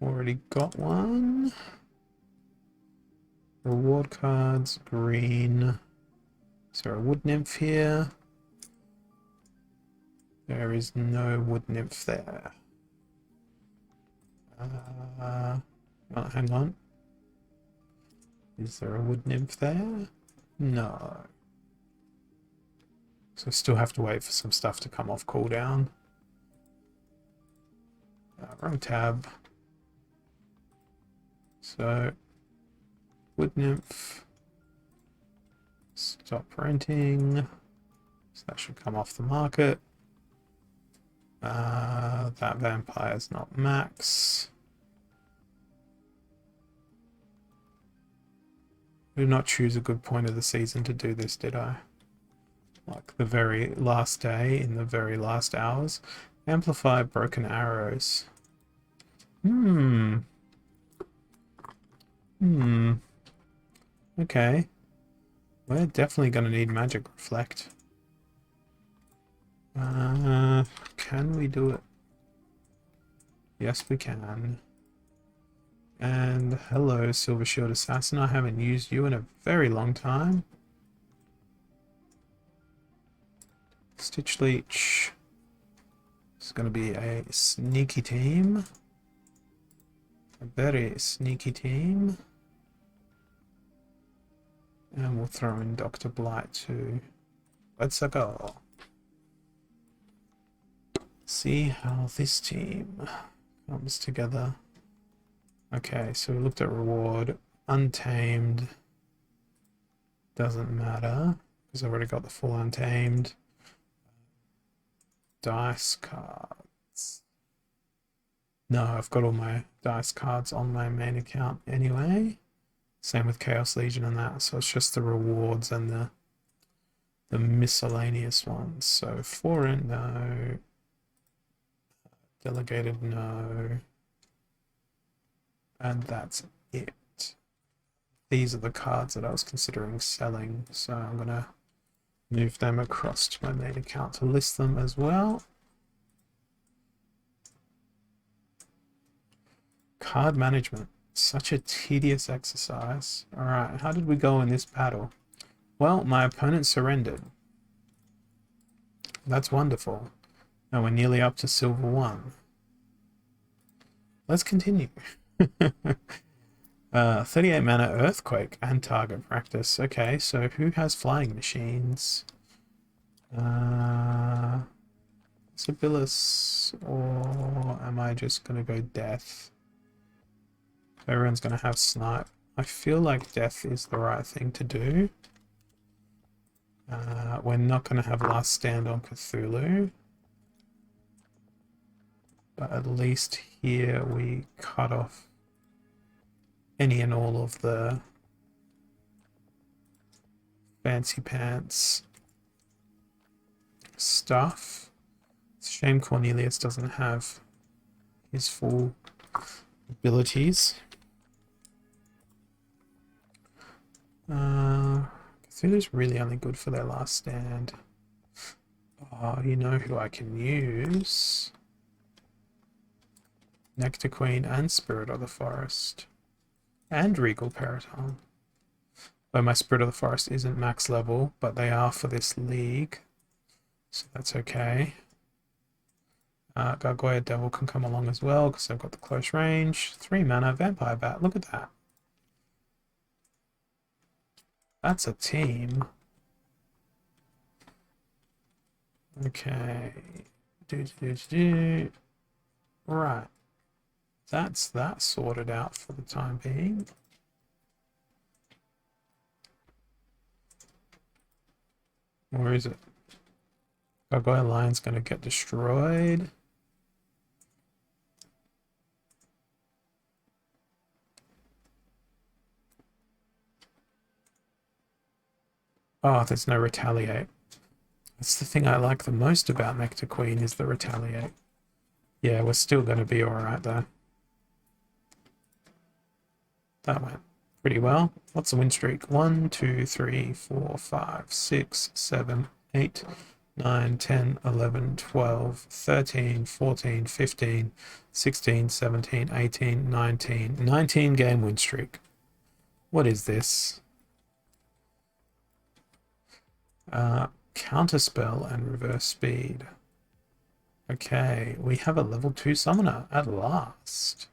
already got one. Reward cards, green. Is there a wood nymph here? There is no wood nymph there. Oh, hang on. Is there a wood nymph there? No. So I still have to wait for some stuff to come off cooldown. Wrong tab. So, wood nymph. Stop renting. So that should come off the market. That vampire's not max. I did not choose a good point of the season to do this, did I? Like the very last day, in the very last hours. Amplify broken arrows. Okay. We're definitely going to need magic reflect. Can we do it? Yes, we can. And hello, Silver Shield Assassin. I haven't used you in a very long time. Stitch Leech. It's going to be a sneaky team. A very sneaky team. And we'll throw in Dr. Blight too. Let's go. See how this team comes together. Okay, so we looked at reward. Untamed. Doesn't matter, because I've already got the full untamed. Dice cards. No, I've got all my dice cards on my main account anyway. Same with Chaos Legion and that, so it's just the rewards and the miscellaneous ones. So foreign, no. Delegated, no. And that's it. These are the cards that I was considering selling, so I'm gonna move them across to my main account to list them as well. Card management. Such a tedious exercise. Alright, how did we go in this battle? Well, my opponent surrendered. That's wonderful. Now we're nearly up to silver 1. Let's continue. 38 mana earthquake and target practice. Okay, so who has flying machines? Sibyllus, or am I just going to go death? Everyone's going to have snipe. I feel like death is the right thing to do. We're not going to have last stand on Cthulhu. But at least here we cut off any and all of the fancy pants stuff. It's a shame Cornelius doesn't have his full abilities. Cthulhu's really only good for their last stand. Oh, you know who I can use? Nectar Queen and Spirit of the Forest. And Regal Periton. Though my Spirit of the Forest isn't max level, but they are for this league. So that's okay. Gargoyle Devil can come along as well, because I've got the close range. 3 mana Vampire Bat. Look at that. That's a team. Okay. Right. That's that sorted out for the time being. Or is it? Gargoyle Lion's going to get destroyed. Oh, there's no retaliate. That's the thing I like the most about Nectar Queen is the retaliate. Yeah, we're still going to be alright though. That went pretty well. What's the win streak? 1, 2, 3, 4, 5, 6, 7, 8, 9, 10, 11, 12, 13, 14, 15, 16, 17, 18, 19. 19 game win streak. What is this? Counterspell and reverse speed. Okay, we have a level 2 summoner at last.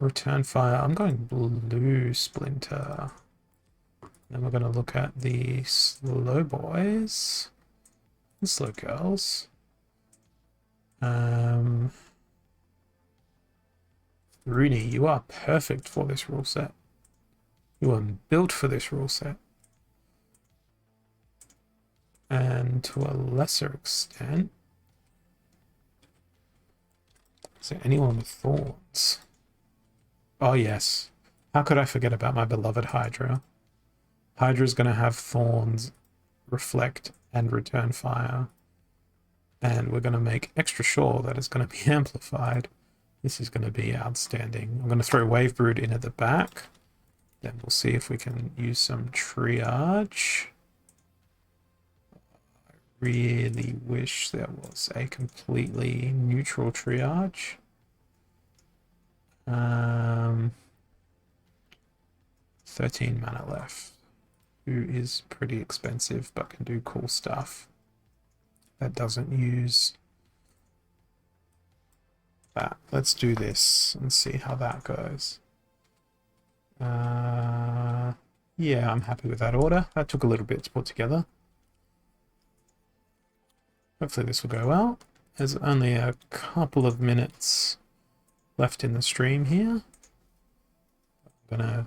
Return fire. I'm going blue splinter. Then we're going to look at the slow boys and slow girls. Rooney, you are perfect for this rule set. You are built for this rule set. And to a lesser extent, is there anyone with thorns? Oh yes. How could I forget about my beloved Hydra? Hydra's going to have thorns, reflect, and return fire. And we're going to make extra sure that it's going to be amplified. This is going to be outstanding. I'm going to throw Wave Brood in at the back. Then we'll see if we can use some triage. I really wish there was a completely neutral triage. 13 mana left. Who is pretty expensive but can do cool stuff. That doesn't use that. Let's do this and see how that goes. Yeah, I'm happy with that order. That took a little bit to put together. Hopefully this will go well. There's only a couple of minutes left in the stream here. I'm gonna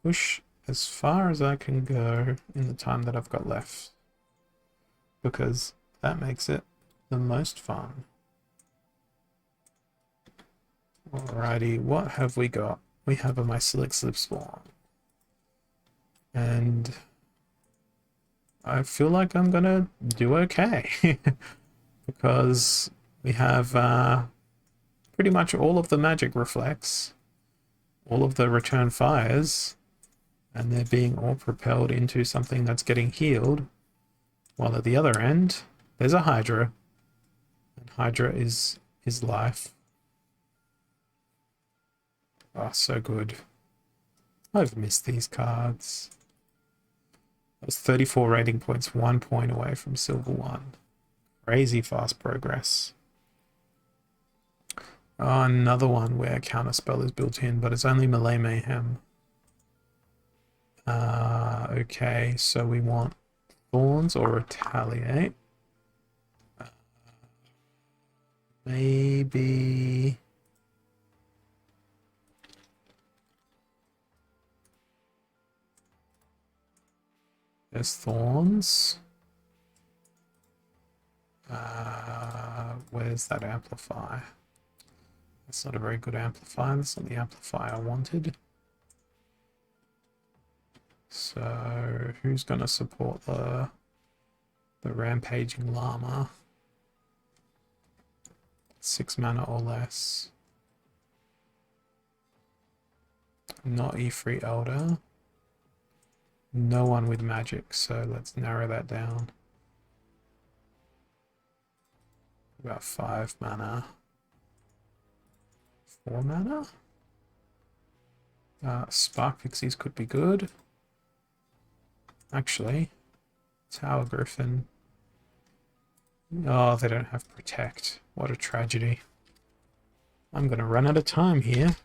push as far as I can go in the time that I've got left, because that makes it the most fun. Alrighty, what have we got? We have a Mycelic Slipspawn. And I feel like I'm gonna do okay. Because we have pretty much all of the magic reflects, all of the return fires, and they're being all propelled into something that's getting healed. While at the other end, there's a Hydra. And Hydra is life. Oh, so good. I've missed these cards. That was 34 rating points, 1 point away from Silver 1. Crazy fast progress. Oh, another one where Counterspell is built in, but it's only Melee Mayhem. Okay, so we want Thorns or Retaliate. Maybe... There's Thorns. Where's that amplifier? That's not a very good amplifier. That's not the amplifier I wanted. So who's going to support the Rampaging Llama? 6 mana or less. Not Ifrit Elder. No one with magic, so let's narrow that down. About 5 mana. 4 mana? Spark Pixies could be good. Actually, Tower Griffin. Oh, they don't have Protect. What a tragedy. I'm going to run out of time here.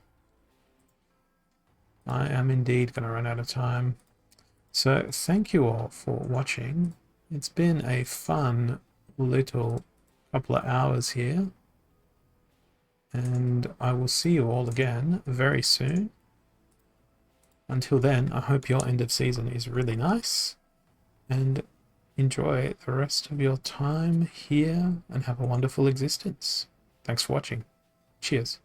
I am indeed going to run out of time. So thank you all for watching. It's been a fun little couple of hours here. And I will see you all again very soon. Until then, I hope your end of season is really nice. And enjoy the rest of your time here and have a wonderful existence. Thanks for watching. Cheers.